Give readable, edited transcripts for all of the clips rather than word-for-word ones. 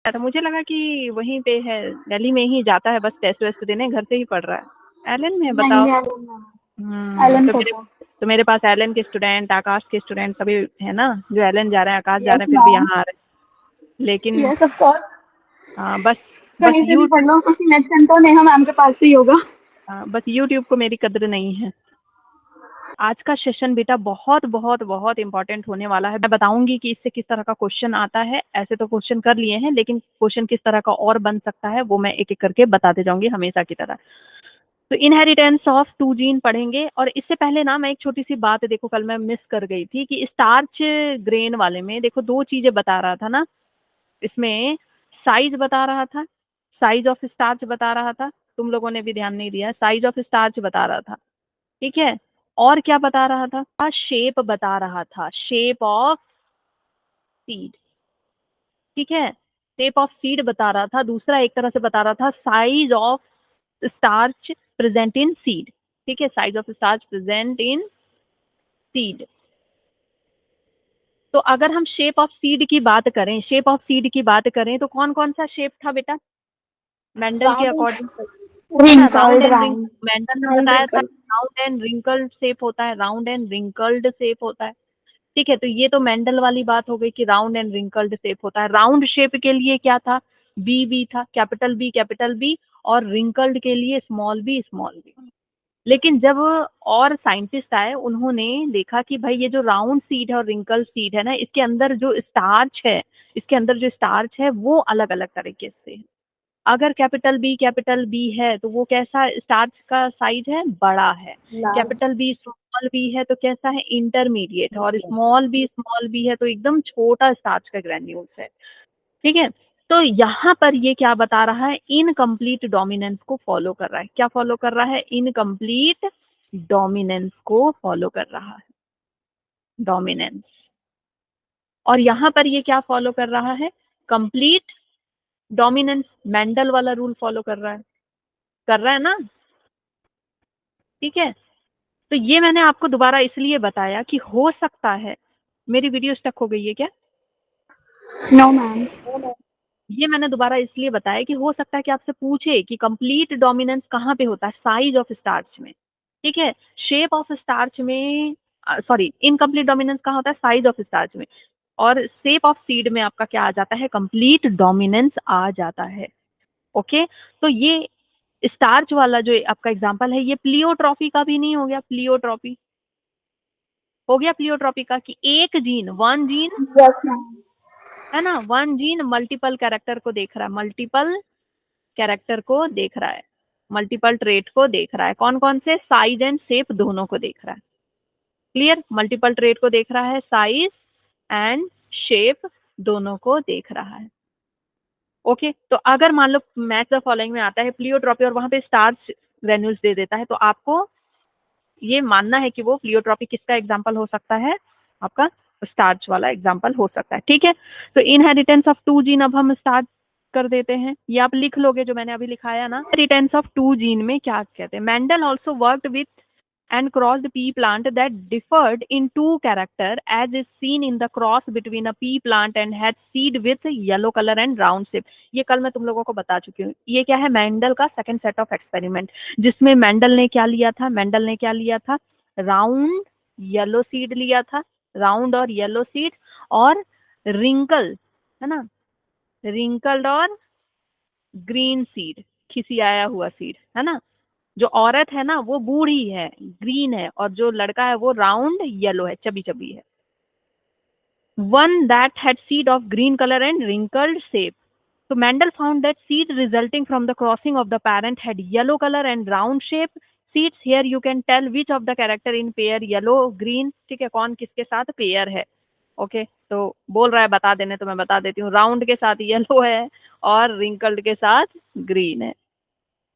था, मुझे लगा कि वहीं पे है, दिल्ली में ही जाता है बस टेस्ट वेस्ट देने, घर से ही पढ़ रहा है। एलन में बताओ। नहीं एलन तो को मेरे था। तो मेरे पास एलन के स्टूडेंट, आकाश के स्टूडेंट सभी है ना, जो एलन जा रहे हैं, आकाश जा यस रहे हैं, फिर भी मैम। यहाँ आ रहे हैं। लेकिन यस ऑफ कोर्स। बस बस कहीं से भी यू पढ़ लो, कुछ नेक्स्ट टाइम तो नेहा मैम के पास से ही होगा। बस यूट्यूब को मेरी कद्र नहीं है। आज का सेशन बेटा बहुत बहुत बहुत इंपॉर्टेंट होने वाला है। मैं बताऊंगी कि इससे किस तरह का क्वेश्चन आता है। ऐसे तो क्वेश्चन कर लिए हैं, लेकिन क्वेश्चन किस तरह का और बन सकता है वो मैं एक एक करके बताते जाऊंगी हमेशा की तरह। तो इनहेरिटेंस ऑफ टू जीन पढ़ेंगे। और इससे पहले ना मैं एक छोटी सी बात, देखो कल मैं मिस कर गई थी कि स्टार्च ग्रेन वाले में देखो दो चीजें बता रहा था ना। इसमें साइज बता रहा था, साइज ऑफ स्टार्च बता रहा था, तुम लोगों ने भी ध्यान नहीं दिया, साइज ऑफ स्टार्च बता रहा था, ठीक है। और क्या बता रहा था, शेप बता रहा था, शेप ऑफ सीड, ठीक है। शेप ऑफ सीड बता रहा था। दूसरा एक तरह से बता रहा था size of starch present in seed, ठीक है, size of starch present in seed. तो अगर हम शेप ऑफ सीड की बात करें, शेप ऑफ सीड की बात करें तो कौन कौन सा शेप था बेटा मेंडल के अकॉर्डिंग, है ना, round wrinkled and ring, round. Mendel ने राउंड बताया था wrinkled. Round and wrinkled shape होता है, राउंड एंड रिंकल्ड शेप होता है, ठीक है। तो ये तो मेंडल वाली बात हो गई कि राउंड एंड रिंकल्ड शेप होता है। राउंड शेप के लिए क्या था, बी बी था, कैपिटल बी, और रिंकल्ड के लिए स्मॉल बी स्मॉल बी। लेकिन जब और साइंटिस्ट आए, उन्होंने देखा कि भाई ये जो राउंड सीड है और रिंकल सीड है ना, इसके अंदर जो स्टार्च है, इसके अंदर जो स्टार्च है वो अलग अलग तरीके से है। अगर कैपिटल बी है तो वो कैसा स्टार्च का साइज है, बड़ा है। Large. Capital B small B है तो कैसा है, इंटरमीडिएट। और स्मॉल बी है तो एकदम छोटा स्टार्च का ग्रेन्यूल्स है, ठीक है। तो यहाँ पर ये क्या बता रहा है, इनकम्प्लीट डोमिनेंस को फॉलो कर रहा है। क्या फॉलो कर रहा है, इनकम्प्लीट डोमिनेंस को फॉलो कर रहा है, डोमिनेंस। और यहाँ पर ये क्या फॉलो कर रहा है, कंप्लीट डोमिनेंस, मेंडल वाला रूल फॉलो कर रहा है ना, ठीक है। तो ये मैंने आपको दोबारा इसलिए बताया कि हो सकता है, मेरी वीडियो स्टक हो गई है क्या, नो मैम। ये मैंने दोबारा इसलिए बताया कि हो सकता है कि आपसे पूछे कि कंप्लीट डोमिनेंस कहाँ पे होता है, साइज ऑफ स्टार्च में, ठीक है। शेप ऑफ स्टार्च में, सॉरी, इनकम्प्लीट डोमिनेंस कहाँ होता है, साइज ऑफ स्टार्च में। और शेप ऑफ सीड में आपका क्या आ जाता है, कंप्लीट डोमिनेंस आ जाता है, ओके। तो ये स्टार्च वाला जो आपका एग्जांपल है, ये प्लियोट्रॉफी का भी नहीं हो गया, प्लियोट्रॉपी हो गया, प्लियोट्रॉपी का कि एक gene, one gene, yes ma'am. है ना, वन जीन मल्टीपल कैरेक्टर को देख रहा है, मल्टीपल कैरेक्टर को देख रहा है, मल्टीपल ट्रेट को देख रहा है, कौन कौन से, साइज एंड शेप दोनों को देख रहा है, क्लियर। मल्टीपल ट्रेट को देख रहा है, साइज एंड शेप दोनों को देख रहा है, ओके। तो अगर मान लो मैच द फॉलोइंग में आता है प्लियोट्रॉपी और वहां पे स्टार्स ग्रेन्यूल्स दे देता है, तो आपको ये मानना है कि वो प्लियोट्रॉपी किसका एग्जाम्पल हो सकता है, आपका स्टार्च वाला एग्जाम्पल हो सकता है, ठीक है। सो इनहेरिटेंस ऑफ टू जीन अब हम स्टार्ट कर देते हैं, ये आप लिख लोगे जो मैंने अभी लिखाया ना। इनहेरिटेंस ऑफ टू जीन में क्या कहते हैं, Mendel also worked with and crossed pea plant that differed in two character as is seen in the cross between a pea plant and had seed with yellow color and round shape। ये कल मैं तुम लोगों को बता चुकी हूँ। ये क्या है, मेंडल का सेकंड सेट ऑफ एक्सपेरिमेंट, जिसमें मेंडल ने क्या लिया था, मेंडल ने क्या लिया था, राउंड येलो सीड लिया था, राउंड और येलो सीड, और रिंकल, है ना, रिंकल्ड और ग्रीन सीड, खिसियाया हुआ सीड, है ना। जो औरत है ना वो बूढ़ी है, ग्रीन है, और जो लड़का है वो राउंड येलो है, चबी चबी है। One that had seed of green colour and wrinkled shape. So Mendel found that seed resulting from the crossing of the parent had yellow color and round shape. Seeds here you can tell which of the character in pair yellow green, ठीक है, कौन किसके साथ pair है, okay. तो बोल रहा है बता देने, तो मैं बता देती हूँ, राउंड के साथ येलो है और रिंकल्ड के साथ ग्रीन है।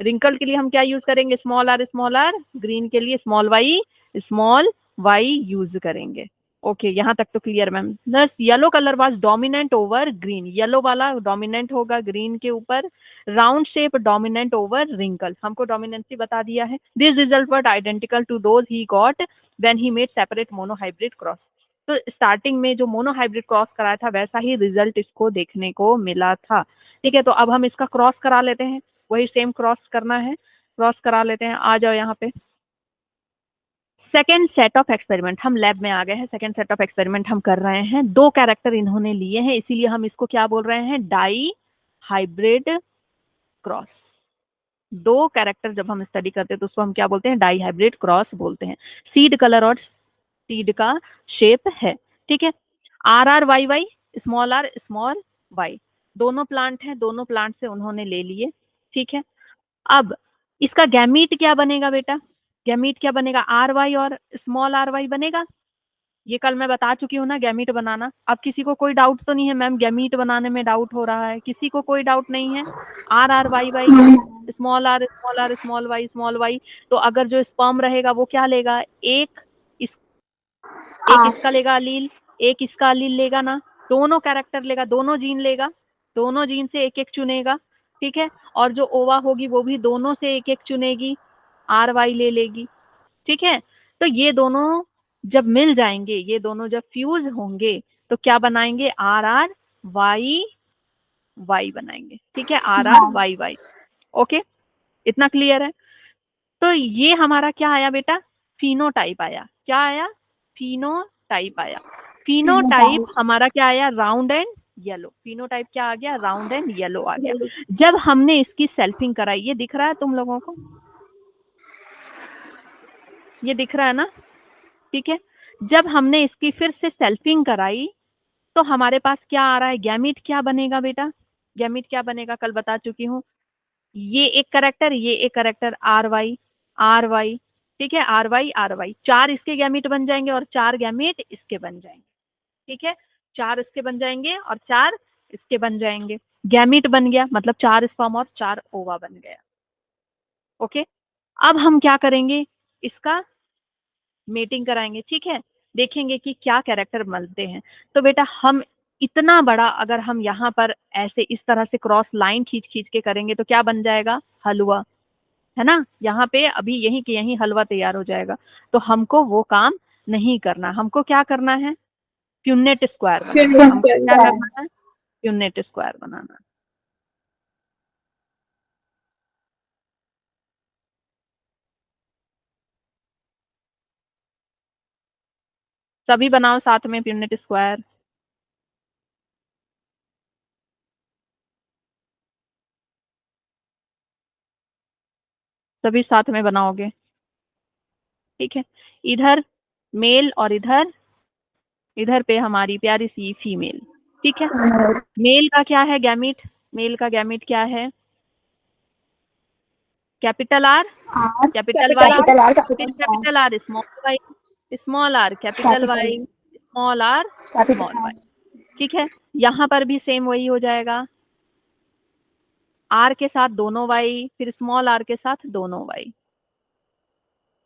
रिंकल्ड के लिए हम क्या यूज करेंगे, स्मॉल आर, ग्रीन के लिए स्मॉल वाई यूज करेंगे, ओके। यहाँ तक तो क्लियर मैम। बस yellow colour was dominant over green, yellow वाला डोमिनेंट होगा ग्रीन के ऊपर, round shape dominant over wrinkle, हमको डोमिनेंसी बता दिया है। This result were identical to those he got when he made separate monohybrid cross. तो स्टार्टिंग में जो मोनोहाइब्रिड क्रॉस कराया था वैसा ही रिजल्ट इसको देखने को मिला था। ठीक है, तो अब हम इसका क्रॉस करा लेते हैं, वही सेम क्रॉस करना है, क्रॉस करा लेते हैं। आ जाओ यहाँ पे। सेकेंड सेट ऑफ एक्सपेरिमेंट, हम लैब में आ गए हैं, सेकेंड सेट ऑफ एक्सपेरिमेंट हम कर रहे हैं। 2 कैरेक्टर इन्होंने लिए हैं, इसीलिए हम इसको क्या बोल रहे हैं, डाई हाइब्रिड क्रॉस। 2 कैरेक्टर जब हम स्टडी करते हैं तो उसको हम क्या बोलते हैं, डाई हाइब्रिड क्रॉस बोलते हैं। सीड कलर और सीड का शेप है। ठीक है, R R Y Y, small R small Y, दोनों प्लांट हैं, दोनों प्लांट से उन्होंने ले लिए। ठीक है, अब इसका गैमीट क्या बनेगा बेटा, गैमीट क्या बनेगा, आर वाई और स्मॉल आर वाई बनेगा। ये कल मैं बता चुकी हूँ ना गैमीट बनाना। अब किसी को कोई डाउट तो नहीं है मैम, गैमीट बनाने में डाउट हो रहा है, किसी को कोई डाउट नहीं है। R R Y Y, small R small R small Y small Y, तो अगर जो स्पर्म रहेगा वो क्या लेगा, एक इसका लेगा अलील, एक इसका अलील लेगा ना, दोनों कैरेक्टर लेगा, दोनों जीन लेगा, दोनों जीन से एक एक चुनेगा। ठीक है, और जो ओवा होगी वो भी दोनों से एक एक चुनेगी, आर वाई ले लेगी। ठीक है, तो ये दोनों जब मिल जाएंगे, ये दोनों जब फ्यूज होंगे तो क्या बनाएंगे, आर आर वाई वाई बनाएंगे। ठीक है, R R Y Y. Okay, इतना क्लियर है। तो ये हमारा क्या आया बेटा, फिनोटाइप आया। क्या आया, फिनोटाइप आया। फिनोटाइप हमारा क्या आया, राउंड एंड येलो। फिनोटाइप क्या आ गया, राउंड एंड येलो आ गया। जब हमने इसकी सेल्फिंग कराई, ये दिख रहा है तुम लोगों को, ये दिख रहा है ना। ठीक है, जब हमने इसकी फिर से सेल्फिंग कराई तो हमारे पास क्या आ रहा है, गैमीट क्या बनेगा बेटा, गैमीट क्या बनेगा, कल बता चुकी हूँ। ये एक करेक्टर, ये एक character, R Y R Y. ठीक है, आर वाई 4 इसके गैमीट बन जाएंगे और 4 गैमीट इसके बन जाएंगे। ठीक है, 4 इसके बन जाएंगे और 4 इसके बन जाएंगे। गैमीट बन गया मतलब 4 स्पर्म और 4 ओवा बन गया। ओके, अब हम क्या करेंगे, इसका मीटिंग कराएंगे। ठीक है, देखेंगे कि क्या कैरेक्टर मिलते हैं। तो बेटा हम इतना बड़ा अगर हम यहाँ पर ऐसे इस तरह से क्रॉस लाइन खींच खींच के करेंगे तो क्या बन जाएगा, हलवा, है ना। यहाँ पे अभी यहीं के यहीं हलवा तैयार हो जाएगा। तो हमको वो काम नहीं करना, हमको क्या करना है, प्यूनेट स्क्वायर बनाना। हमको क्या करना है, प्यूनेट स्क्वायर बनाना। सभी बनाओ साथ में प्यूनेट स्क्वायर, सभी साथ में बनाओगे। ठीक है, इधर मेल और इधर इधर पे हमारी प्यारी सी फीमेल। ठीक है, मेल का क्या है गैमीट, मेल का गैमीट क्या है, कैपिटल आर कैपिटल वाई, फिर capital R small R capital Y, small R small Y. ठीक है, यहाँ पर भी सेम वही हो जाएगा, आर के साथ दोनों वाई, फिर स्मॉल आर के साथ दोनों वाई।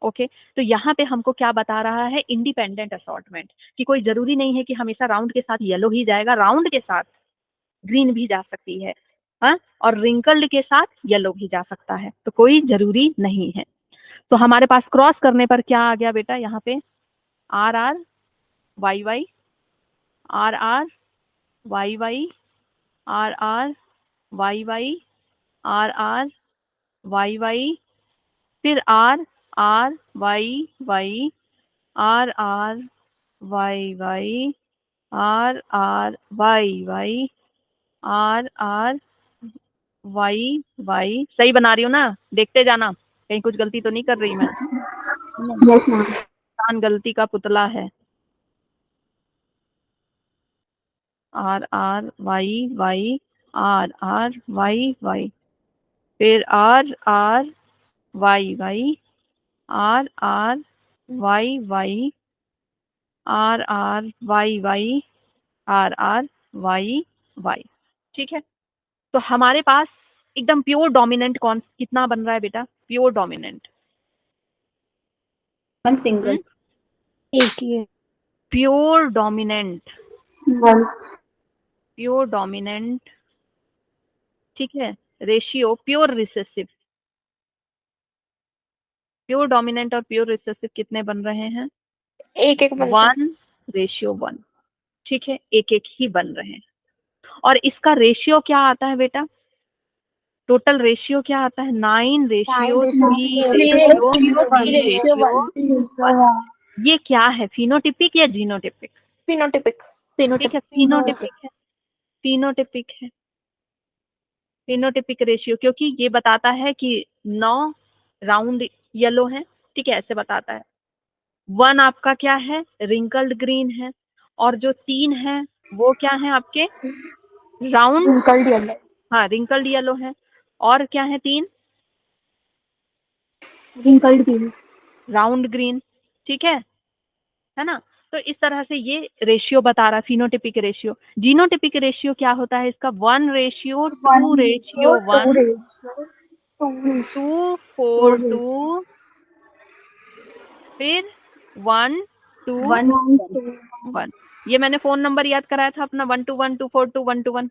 ओके, तो यहाँ पे हमको क्या बता रहा है, इंडिपेंडेंट असॉर्टमेंट, कि कोई जरूरी नहीं है कि हमेशा राउंड के साथ येलो ही जाएगा, राउंड के साथ ग्रीन भी जा सकती है, हाँ, और रिंकल्ड के साथ येलो भी जा सकता है, तो कोई जरूरी नहीं है। तो हमारे पास क्रॉस करने पर क्या आ गया बेटा, यहाँ पे R R Y Y, R R Y Y, R R Y Y, R R Y Y, फिर R R Y Y, R R Y Y, R R Y Y, R R Y Y. सही बना रही हूँ ना, देखते जाना कहीं कुछ गलती तो नहीं कर रही मैं। Yes ma'am. इंसान गलती का पुतला है। R R Y Y, R R Y Y, फिर R R Y Y, R R Y Y, R R Y Y, R R Y Y. ठीक है, तो हमारे पास एकदम प्योर डोमिनेंट कौन कितना बन रहा है बेटा, प्योर डोमिनेंट सिंगल एक ही है। Pure dominant, 1 pure dominant. ठीक है, ratio pure recessive, pure dominant और प्योर रिसेसिव कितने बन रहे हैं, एक 1 रेशियो 1। ठीक है, एक एक ही बन रहे हैं। और इसका रेशियो क्या आता है बेटा? टोटल रेशियो क्या आता है? 9 रेशियो 3 रेशियो 3 रेशियो 1। ये क्या है, फिनोटिपिक या जीनोटिपिक? फिनोटिपिक। ठीक है, फिनोटिपिक है, फिनोटिपिक है, फिनोटिपिक रेशियो, क्योंकि ये बताता है कि 9 राउंड येलो है। ठीक है, ऐसे बताता है। 1 आपका क्या है? रिंकल्ड ग्रीन है। और जो 3 है वो क्या है आपके? Round, wrinkled yellow. हाँ, रिंकल्ड येलो है। और क्या है 3? Wrinkled green. Round green. ठीक है ना? तो इस तरह से ये रेशियो बता रहा है, फिनोटिपिक रेशियो। जीनोटिपिक रेशियो क्या होता है इसका? 1 रेशियो 2 रेशियो 1 2:4:2, फिर 1:1:1। ये मैंने फोन नंबर याद कराया था अपना, 1:1:2:4:2 1:1,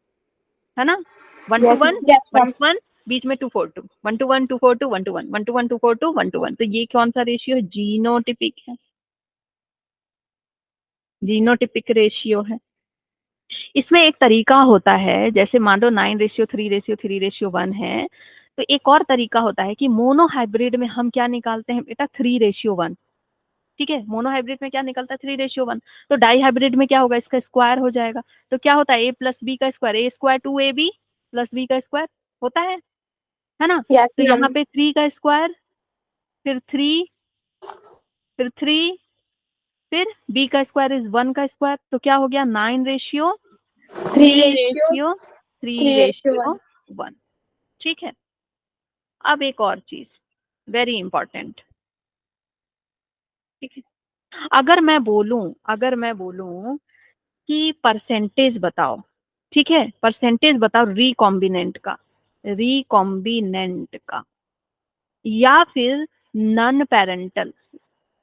है ना? 1:1 1:1, बीच में 2:4:2, 1:1 2:4:2 1:1, 1:1 2:4:2 1:1। तो ये कौन सा रेशियो है? जीनोटिपिक है, जीनोटिपिक रेशियो है। इसमें एक तरीका होता है, जैसे मान लो 9:3:3:1 है, तो एक और तरीका होता है कि मोनो हाइब्रिड में हम क्या निकालते हैं बेटा? 3:1। ठीक है, मोनो हाइब्रिड में क्या निकलता है? 3:1। तो डाई हाइब्रिड में क्या होगा? इसका स्क्वायर हो जाएगा। तो क्या होता है? a प्लस बी का square, a square 2ab plus b का स्क्वायर होता है ना? तो यहाँ पे 3 का स्क्वायर, फिर 3, फिर 3, फिर b का स्क्वायर इज 1 का स्क्वायर। तो क्या हो गया? 9:3:3:1। ठीक है। अब एक और चीज वेरी इंपॉर्टेंट। ठीक है, अगर मैं बोलूं कि परसेंटेज बताओ, ठीक है, परसेंटेज बताओ रिकॉम्बिनेंट का या फिर नॉन पेरेंटल।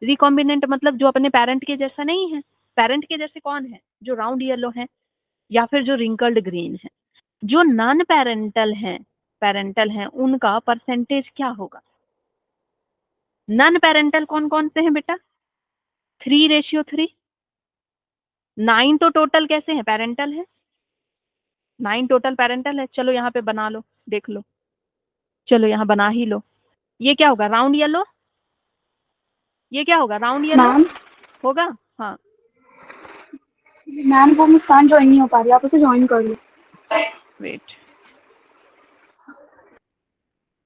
रिकॉम्बिनेंट मतलब जो अपने पेरेंट के जैसा नहीं है। पेरेंट के जैसे कौन है? जो राउंड येलो है या फिर जो रिंकल्ड ग्रीन है। जो नॉन पेरेंटल है उनका परसेंटेज क्या होगा? नॉन पेरेंटल कौन कौन से हैं बेटा? 3:3। 9 तो टोटल कैसे हैं? पेरेंटल है, 9 टोटल पेरेंटल है। चलो यहाँ पे बना लो, देख लो, चलो यहाँ बना ही लो। ये क्या होगा? Round yellow. ये क्या होगा? राउंड येलो होगा। हाँ, मैम वो मुस्कान ज्वाइन नहीं हो पा रही, आप उसे ज्वाइन कर लो। वेट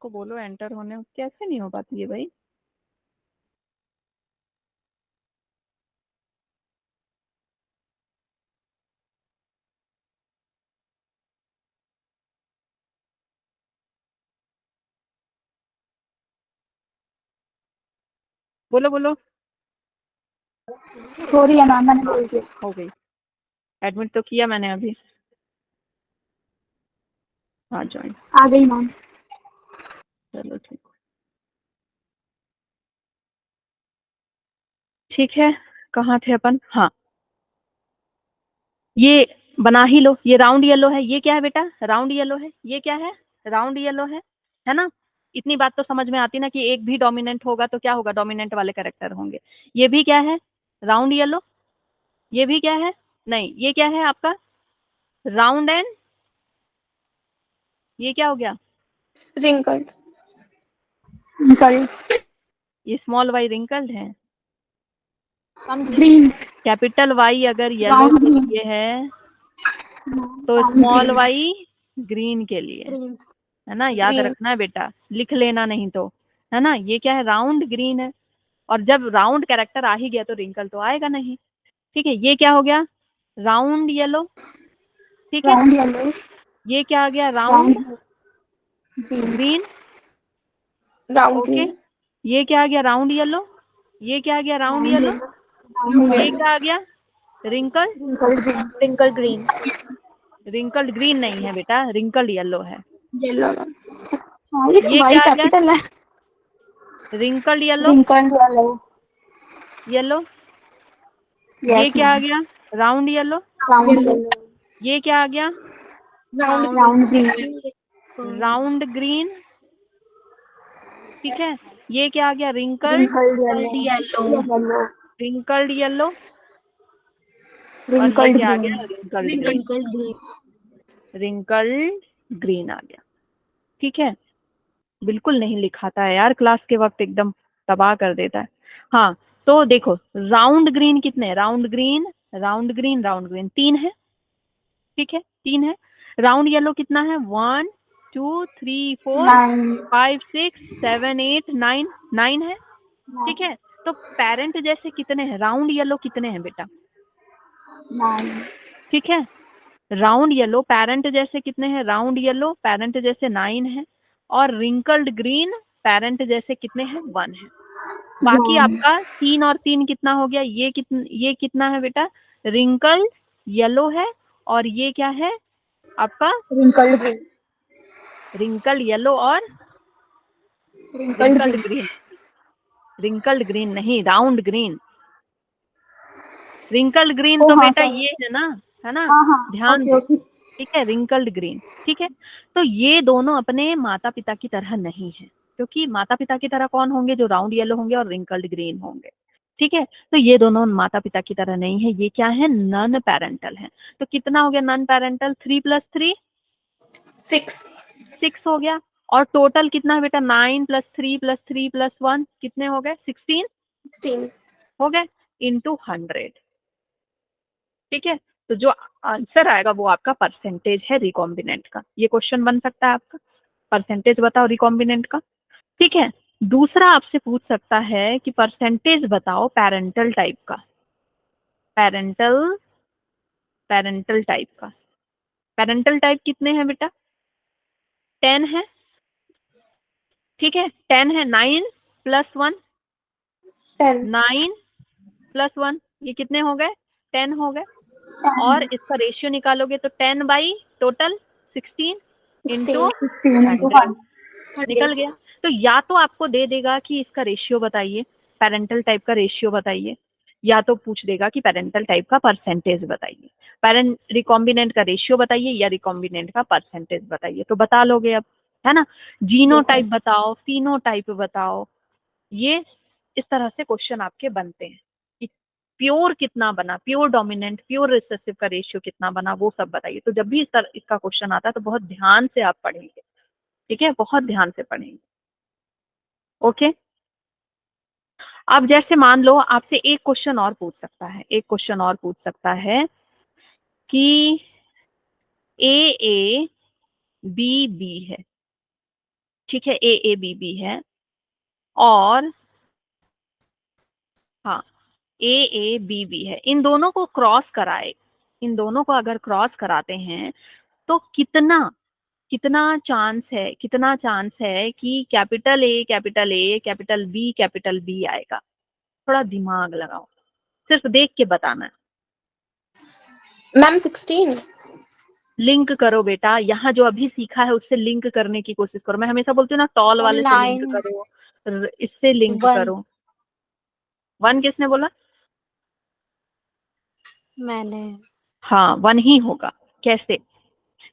को बोलो एंटर होने। कैसे नहीं हो पाती है भाई? बोलो बोलो। हो रही है मैम, मैंने बोल दिया। हो गई, एडमिट तो किया मैंने अभी। हाँ, ज्वाइन। आ गई मैम। चलो ठीक है, कहाँ थे अपन? हाँ, ये बना ही लो। ये राउंड येलो है। ये क्या है बेटा? राउंड येलो है। ये क्या है? राउंड येलो है ना? इतनी बात तो समझ में आती ना कि एक भी डोमिनेंट होगा तो क्या होगा? डोमिनेंट वाले कैरेक्टर होंगे। ये भी क्या है? Round yellow. ये भी क्या है? नहीं, ये क्या है आपका? राउंड एंड, ये क्या हो गया? रिंकल्ड। सॉरी, ये स्मॉल वाई रिंकल्ड है। ग्रीन। कैपिटल वाई अगर येलो के लिए है तो स्मॉल वाई ग्रीन के लिए, है ना? याद रखना है बेटा, लिख लेना नहीं तो, है ना? ये क्या है? राउंड ग्रीन है। और जब राउंड कैरेक्टर आ ही गया तो रिंकल तो आएगा नहीं। ठीक है, ये क्या हो गया? Round yellow. ठीक है, राउंड येलो। ये क्या आ गया? Round green. Round okay, green. ये क्या आ गया? Round yellow. ये क्या आ गया? Round yellow. ये क्या आ गया? Wrinkle. Wrinkle green. Wrinkled green नहीं है बेटा, रिंकल्ड येलो है। येलो। ये वाई क्या आ गया? कैपिटल है। Wrinkled yellow. Wrinkled yellow. Yellow. ये क्या आ गया? Round yellow. Round yellow. ये क्या आ गया? Round green. Round green. ठीक है, ये क्या आ गया? Wrinkled wrinkled yellow. Wrinkled yellow. और ये Wrinkled क्या आ green. गया? Wrinkled green. Wrinkled green. Wrinkled green आ गया। ठीक है, बिल्कुल नहीं लिखाता है यार क्लास के वक्त, एकदम तबाह कर देता है। हाँ, तो देखो राउंड ग्रीन कितने? Round green, round green, round green 3 है। ठीक है, 3 है। राउंड येलो कितना है? 1 2 3 4 9. 5 6 7 8 9, 9 है। ठीक है, तो पेरेंट जैसे कितने हैं? राउंड येलो कितने हैं बेटा? 9. ठीक है, राउंड येलो पेरेंट जैसे कितने हैं? राउंड येलो पेरेंट जैसे 9 है, और रिंकल्ड ग्रीन पेरेंट जैसे कितने हैं? 1 है। बाकी 1. आपका 3 और 3 कितना हो गया? ये कितना है बेटा? रिंकल्ड येलो है, और ये क्या है आपका? Wrinkled green. रिंकल्ड येलो और Wrinkled wrinkled green. Green. Wrinkled green नहीं, round green. Wrinkled green Oh तो हाँ बेटा sorry. ये है ना, है ना? हाँ हाँ. ध्यान Okay दो। okay. ठीक है, रिंकल्ड ग्रीन। ठीक है, तो ये दोनों अपने माता पिता की तरह नहीं है, क्योंकि माता पिता की तरह कौन होंगे? जो राउंड येलो होंगे और रिंकल्ड ग्रीन होंगे। ठीक है, तो ये दोनों माता पिता की तरह नहीं है, ये क्या है? नन पेरेंटल है। तो कितना हो गया नन पेरेंटल? 3 + 3 6. 6 हो गया। और टोटल कितना है बेटा? 9 + 3 + 3 + 1 कितने हो गए? 16 16. हो गए, इंटू 100। ठीक है, तो जो आंसर आएगा वो आपका परसेंटेज है रिकॉम्बिनेंट का। ये क्वेश्चन बन सकता है आपका, परसेंटेज बताओ रिकॉम्बिनेंट का। ठीक है, दूसरा आपसे पूछ सकता है कि परसेंटेज बताओ पेरेंटल टाइप का। पेरेंटल पेरेंटल टाइप का। पेरेंटल टाइप कितने हैं बेटा? 10 है। ठीक है, 10 है। 9 + 1, 10. 9 + 1 ये कितने हो गए? 10 हो गए। 10. और इसका रेशियो निकालोगे तो 10 बाई टोटल 16 इंटू 16. 16 into 100 निकल 100. गया। तो या तो आपको दे देगा कि इसका रेशियो बताइए, पेरेंटल टाइप का रेशियो बताइए, या तो पूछ देगा कि पेरेंटल टाइप का परसेंटेज बताइए। पेरेंट रिकॉम्बिनेंट का रेशियो बताइए या रिकॉम्बिनेंट का परसेंटेज बताइए, तो बता लोगे अब, है ना? जीनोटाइप बताओ, फिनोटाइप बताओ। ये इस तरह से क्वेश्चन आपके बनते हैं कि प्योर कितना बना, प्योर डोमिनेंट, प्योर रिसेसिव का रेशियो कितना बना, वो सब बताइए। तो जब भी इसका क्वेश्चन आता है तो बहुत ध्यान से आप पढ़ेंगे। ठीक है, बहुत ध्यान से पढ़ेंगे। ओके, अब जैसे मान लो आपसे एक क्वेश्चन और पूछ सकता है, एक क्वेश्चन और पूछ सकता है कि ए बी बी है। ठीक है, ए बी बी है, और हाँ ए बी बी है, इन दोनों को क्रॉस कराए, इन दोनों को अगर क्रॉस कराते हैं तो कितना कितना चांस है, कितना चांस है कि कैपिटल ए कैपिटल बी आएगा? थोड़ा दिमाग लगाओ, सिर्फ देख के बताना है। मैम 16. लिंक करो बेटा, यहाँ जो अभी सीखा है उससे लिंक करने की कोशिश करो। मैं हमेशा बोलती हूँ ना, टॉल वाले से लिंक 9. करो, इससे लिंक 1. करो। 1 किसने बोला? मैंने. हाँ 1 ही होगा। कैसे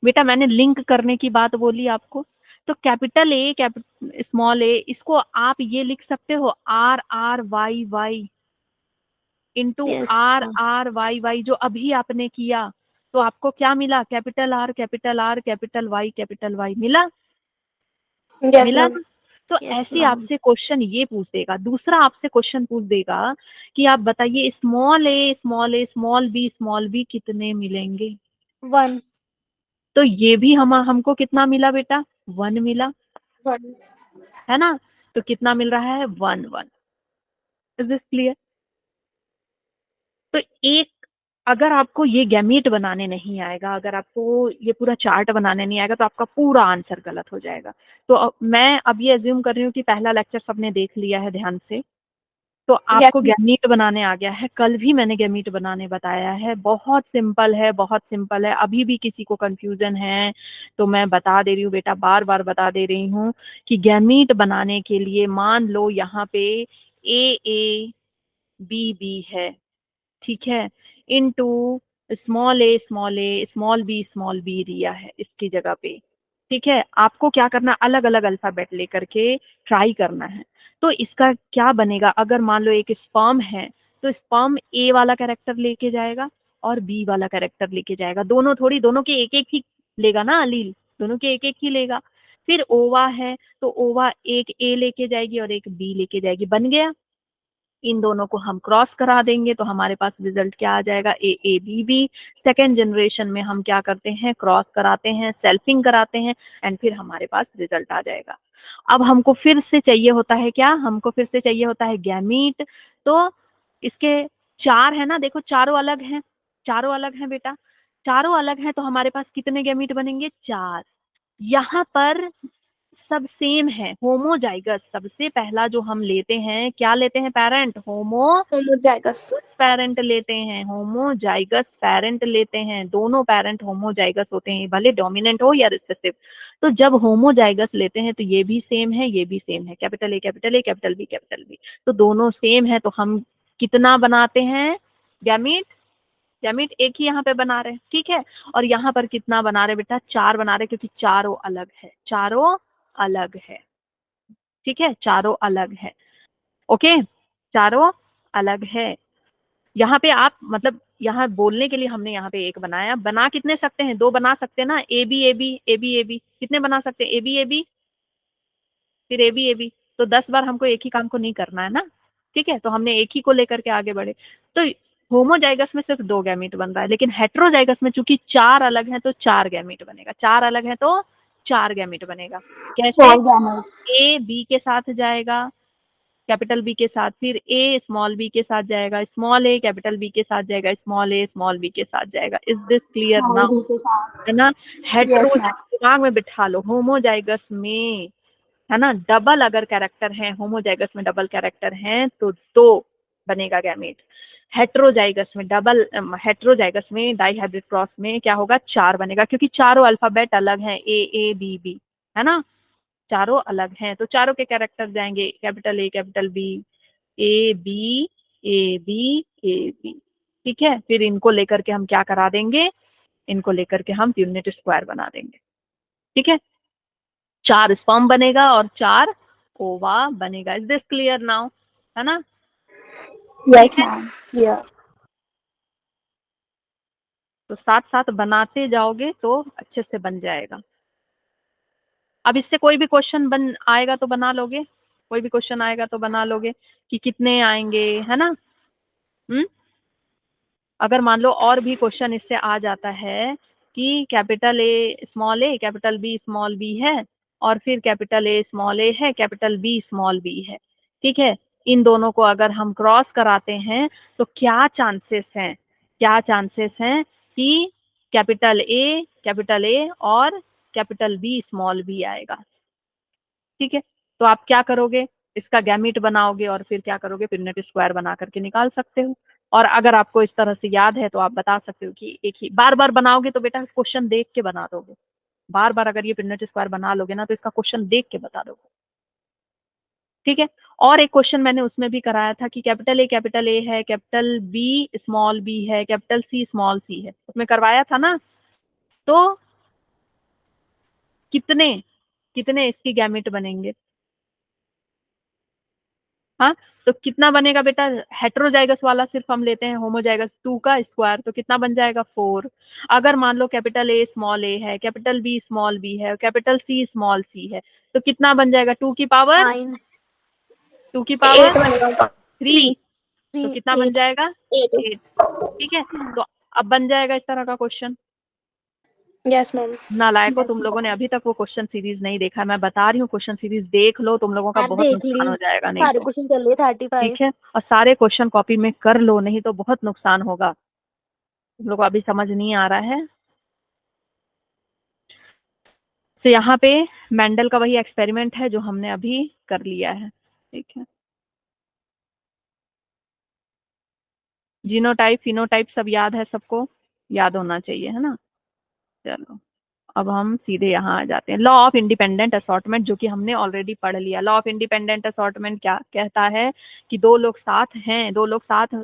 बेटा? मैंने लिंक करने की बात बोली आपको। तो कैपिटल ए स्मॉल ए, इसको आप ये लिख सकते हो RRYY इंटू Yes. RRYY, जो अभी आपने किया। तो आपको क्या मिला? कैपिटल R कैपिटल वाई मिला। Yes, मिला ma'am. ना? तो Yes, ऐसे ma'am. आपसे क्वेश्चन ये पूछ देगा। दूसरा आपसे क्वेश्चन पूछ देगा कि आप बताइए स्मॉल बी कितने मिलेंगे? 1. तो ये भी हमको कितना मिला बेटा? 1 मिला, 1. है ना? तो कितना मिल रहा है? 1 इज दिस क्लियर? तो एक, अगर आपको ये गैमीट बनाने नहीं आएगा, अगर आपको ये पूरा चार्ट बनाने नहीं आएगा, तो आपका पूरा आंसर गलत हो जाएगा। तो मैं अब ये अज्यूम कर रही हूँ कि पहला लेक्चर सबने देख लिया है ध्यान से, तो Yes. आपको गैमीट बनाने आ गया है। कल भी मैंने गैमीट बनाने बताया है, बहुत सिंपल है, बहुत सिंपल है। अभी भी किसी को कंफ्यूजन है तो मैं बता दे रही हूँ बेटा, बार बार बता दे रही हूँ कि गैमीट बनाने के लिए मान लो यहाँ पे ए बी है, ठीक है, इनटू स्मॉल बी दिया है इसकी जगह पे। ठीक है, आपको क्या करना, अलग अलग अल्फाबेट लेकर के ट्राई करना है। तो इसका क्या बनेगा? अगर मान लो एक स्पर्म है तो स्पर्म ए वाला कैरेक्टर लेके जाएगा, और बी वाला कैरेक्टर लेके जाएगा। दोनों थोड़ी, दोनों के एक एक ही लेगा ना अलील, दोनों के एक एक ही लेगा। फिर ओवा है तो ओवा एक ए लेके जाएगी और एक बी लेके जाएगी, बन गया। इन दोनों को हम क्रॉस करा देंगे तो हमारे पास रिजल्ट क्या आ जाएगा, A A B B. Second generation में हम क्या करते हैं, क्रॉस कराते हैं, सेल्फिंग कराते हैं, एंड फिर हमारे पास रिजल्ट आ जाएगा। अब हमको फिर से चाहिए होता है क्या, हमको फिर से चाहिए होता है गैमीट। तो इसके चार है ना, देखो चारों अलग हैं, चारों अलग हैं बेटा, चारों अलग हैं, तो हमारे पास कितने गैमीट बनेंगे, चार। यहाँ पर सब सेम है, होमोजाइगस सबसे पहला जो हम लेते हैं, क्या लेते हैं पेरेंट, होमोजाइगस। पेरेंट लेते हैं, होमोजाइगस पेरेंट लेते हैं, दोनों पेरेंट होमोजाइगस होते हैं, भले डोमिनेंट हो या रिसेसिव। तो जब होमोजाइगस लेते हैं तो ये भी सेम है, ये भी सेम है, capital A capital A capital B capital B, तो दोनों सेम है। तो हम कितना बनाते हैं गैमीट, गैमीट एक ही यहाँ पे बना रहे हैं, ठीक है। और यहाँ पर कितना बना रहे बेटा, चार बना रहे, क्योंकि चारों अलग है, चारों अलग है, ठीक है, चारों अलग है, ओके, चारों अलग है। यहाँ पे आप मतलब यहाँ बोलने के लिए हमने यहाँ पे एक बनाया, बना कितने सकते हैं, दो बना सकते हैं ना, A B A B A B A B, कितने बना सकते हैं, ए बी फिर ए बी। तो 10 बार हमको एक ही काम को नहीं करना है ना, ठीक है, तो हमने एक ही को लेकर के आगे बढ़े। तो होमोजाइगस में सिर्फ 2 गैमीट बन रहा है, लेकिन हेट्रोजाइगस में चूंकि 4 अलग हैं तो 4 गैमीट बनेगा, 4 अलग हैं तो 4 गैमीट बनेगा। कैसे, फोर गैमेट्स। ए बी के साथ जाएगा, कैपिटल बी के साथ, फिर ए स्मॉल बी के साथ जाएगा, स्मॉल ए कैपिटल बी के साथ जाएगा, स्मॉल ए स्मॉल बी के साथ जाएगा। Is this clear small now, B के साथ। है ना। Hetero, yes ma'am. दिमाग में बिठा लो, होमोजाइगस में, है ना, डबल अगर कैरेक्टर है, होमोजाइगस में डबल कैरेक्टर है तो 2 बनेगा गैमेट। हेट्रोजाइगस में डबल, हेट्रोजाइगस में डाइहाइब्रिड क्रॉस में क्या होगा, 4 बनेगा, क्योंकि चारों अल्फाबेट अलग हैं, ए ए बी बी, है ना, चारों अलग हैं, तो चारों के कैरेक्टर जाएंगे, capital A capital B, A B A B A B, ठीक है। फिर इनको लेकर के हम क्या करा देंगे, इनको लेकर के हम यूनिट स्क्वायर बना देंगे, ठीक है। 4 स्पर्म बनेगा और 4 ओवा बनेगा। इज दिस क्लियर नाउ, है ना, यस ठीक है। Ma'am, clear. तो साथ साथ बनाते जाओगे तो अच्छे से बन जाएगा। अब इससे कोई भी क्वेश्चन बन आएगा तो बना लोगे, कोई भी क्वेश्चन आएगा तो बना लोगे कि कितने आएंगे, है ना। अगर मान लो और भी क्वेश्चन इससे आ जाता है कि capital A capital B small B है, और फिर कैपिटल ए है, कैपिटल बी स्मॉल बी है, ठीक है, इन दोनों को अगर हम क्रॉस कराते हैं तो क्या चांसेस हैं, क्या चांसेस हैं कि कैपिटल ए और कैपिटल बी स्मॉल बी आएगा, ठीक है। तो आप क्या करोगे, इसका गैमीट बनाओगे और फिर क्या करोगे, यूनिट स्क्वायर बना करके निकाल सकते हो। और अगर आपको इस तरह से याद है तो आप बता सकते हो कि एक ही बार बार बनाओगे तो बेटा क्वेश्चन देख के बना दोगे, बार बार अगर ये यूनिट स्क्वायर बना लोगे ना तो इसका क्वेश्चन देख के बता दोगे, ठीक है। और एक क्वेश्चन मैंने उसमें भी कराया था कि कैपिटल ए है, कैपिटल बी स्मॉल बी है, कैपिटल सी स्मॉल सी है, उसमें करवाया था ना। तो कितने कितने इसकी गैमेट बनेंगे, हाँ, तो कितना बनेगा बेटा, हेट्रोजाइगस वाला सिर्फ हम लेते हैं, होमोजाइगस 2 का स्क्वायर, तो कितना बन जाएगा 4। अगर मान लो कैपिटल ए स्मॉल ए है, कैपिटल बी स्मॉल बी है, कैपिटल सी स्मॉल सी है, तो कितना बन जाएगा, 2 की पावर 9, 2 की पावर 8 बनेगा। 3, 3, तो कितना बन 8। जाएगा 8। 8, ठीक है। तो अब बन जाएगा इस तरह का क्वेश्चन। Yes ma'am. नालायको, तुम लोगों ने अभी तक वो क्वेश्चन सीरीज नहीं देखा, मैं बता रही हूँ, क्वेश्चन सीरीज देख लो, तुम लोगों का मैम बहुत देख नुकसान ली, हो जाएगा नहीं सारे तो, क्वेश्चन चल रहे 35। ठीक है। और सारे क्वेश्चन कॉपी में कर लो, नहीं तो बहुत नुकसान होगा, तुम लोग को अभी समझ नहीं आ रहा है। तो यहाँ पे मेंडल का वही एक्सपेरिमेंट है जो हमने अभी कर लिया है, ठीक है। जीनोटाइप फिनोटाइप सब याद है, सबको याद होना चाहिए, है ना। चलो अब हम सीधे यहाँ आ जाते हैं, लॉ ऑफ इंडिपेंडेंट असॉर्टमेंट, जो कि हमने ऑलरेडी पढ़ लिया। लॉ ऑफ इंडिपेंडेंट असॉर्टमेंट क्या कहता है कि दो लोग साथ हैं, दो लोग साथ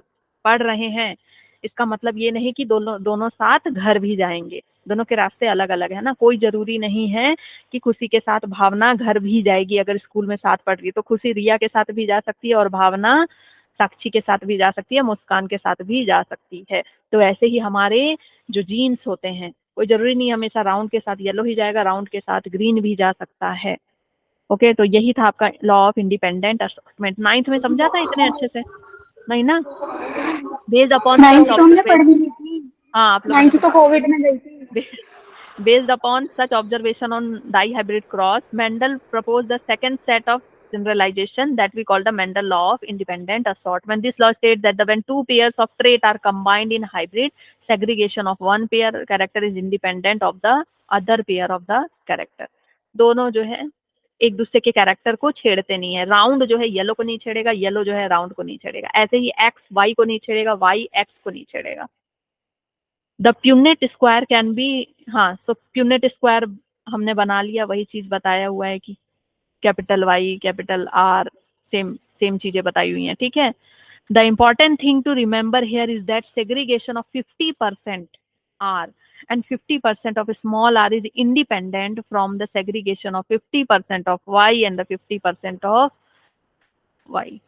पढ़ रहे हैं, इसका मतलब ये नहीं कि दोनों साथ घर भी जाएंगे, दोनों के रास्ते अलग अलग है ना। कोई जरूरी नहीं है कि खुशी के साथ भावना घर भी जाएगी, अगर स्कूल में साथ पढ़ रही है तो खुशी रिया के साथ भी जा सकती है और भावना साक्षी के साथ भी जा सकती है, मुस्कान के साथ भी जा सकती है। तो ऐसे ही हमारे जो जीन्स होते हैं, कोई जरूरी नहीं हमेशा राउंड के साथ येलो ही जाएगा, राउंड के साथ ग्रीन भी जा सकता है। ओके, तो यही था आपका law of independent assortment. 9th में समझा था इतने अच्छे से? नहीं ना? बेस्ड अपॉन नाइन्थ सच तो हमने पढ़ ऑब्जर्वेशन, भी ली थी। हाँ आप लोगों ने नाइन्थ तो कोविड में गई थी। Based upon such observation on dihybrid cross, Mendel proposed the second set of generalization that we call the Mendel law of independent assortment. This law states that when two pairs of trait are combined in hybrid, segregation of one pair character is independent of the other pair of the character. दोनों जो है एक दूसरे के character को छेड़ते नहीं है। Round जो है येलो को नहीं छेड़ेगा, येलो जो है राउंड को नहीं छेड़ेगा। ऐसे ही एक्स वाई को नहीं छेड़ेगा, वाई एक्स को नहीं छेड़ेगा। The Punnett square can be, हाँ सो प्यूनेट स्क्वायर हमने बना लिया, वही चीज बताया हुआ है कि capital Y capital R same same चीजें बताई हुई हैं, ठीक है। The important thing to remember here is that segregation of 50% R and 50% of small r is independent from the segregation of 50% of y and the 50% of y.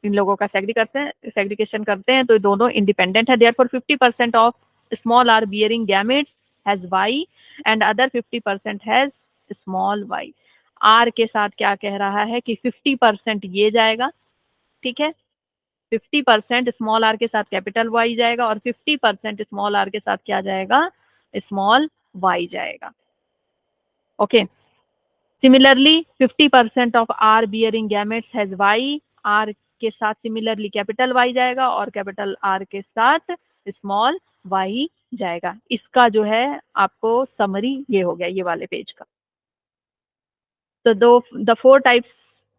इन लोगों का segregation करते हैं तो दोनों इंडिपेंडेंट है। Therefore 50% of small R bearing gametes has Y and other 50% has small Y. R के साथ क्या कह रहा है कि 50% ये जाएगा, ठीक है, 50% स्मॉल आर के साथ कैपिटल वाई जाएगा और 50% स्मॉल आर के साथ क्या जाएगा, स्मॉल वाई जाएगा। Okay, similarly 50% of R bearing gametes has Y, R के साथ सिमिलरली कैपिटल वाई जाएगा और कैपिटल आर के साथ स्मॉल वाई जाएगा। इसका जो है आपको समरी ये हो गया ये वाले पेज का। तो the 4 types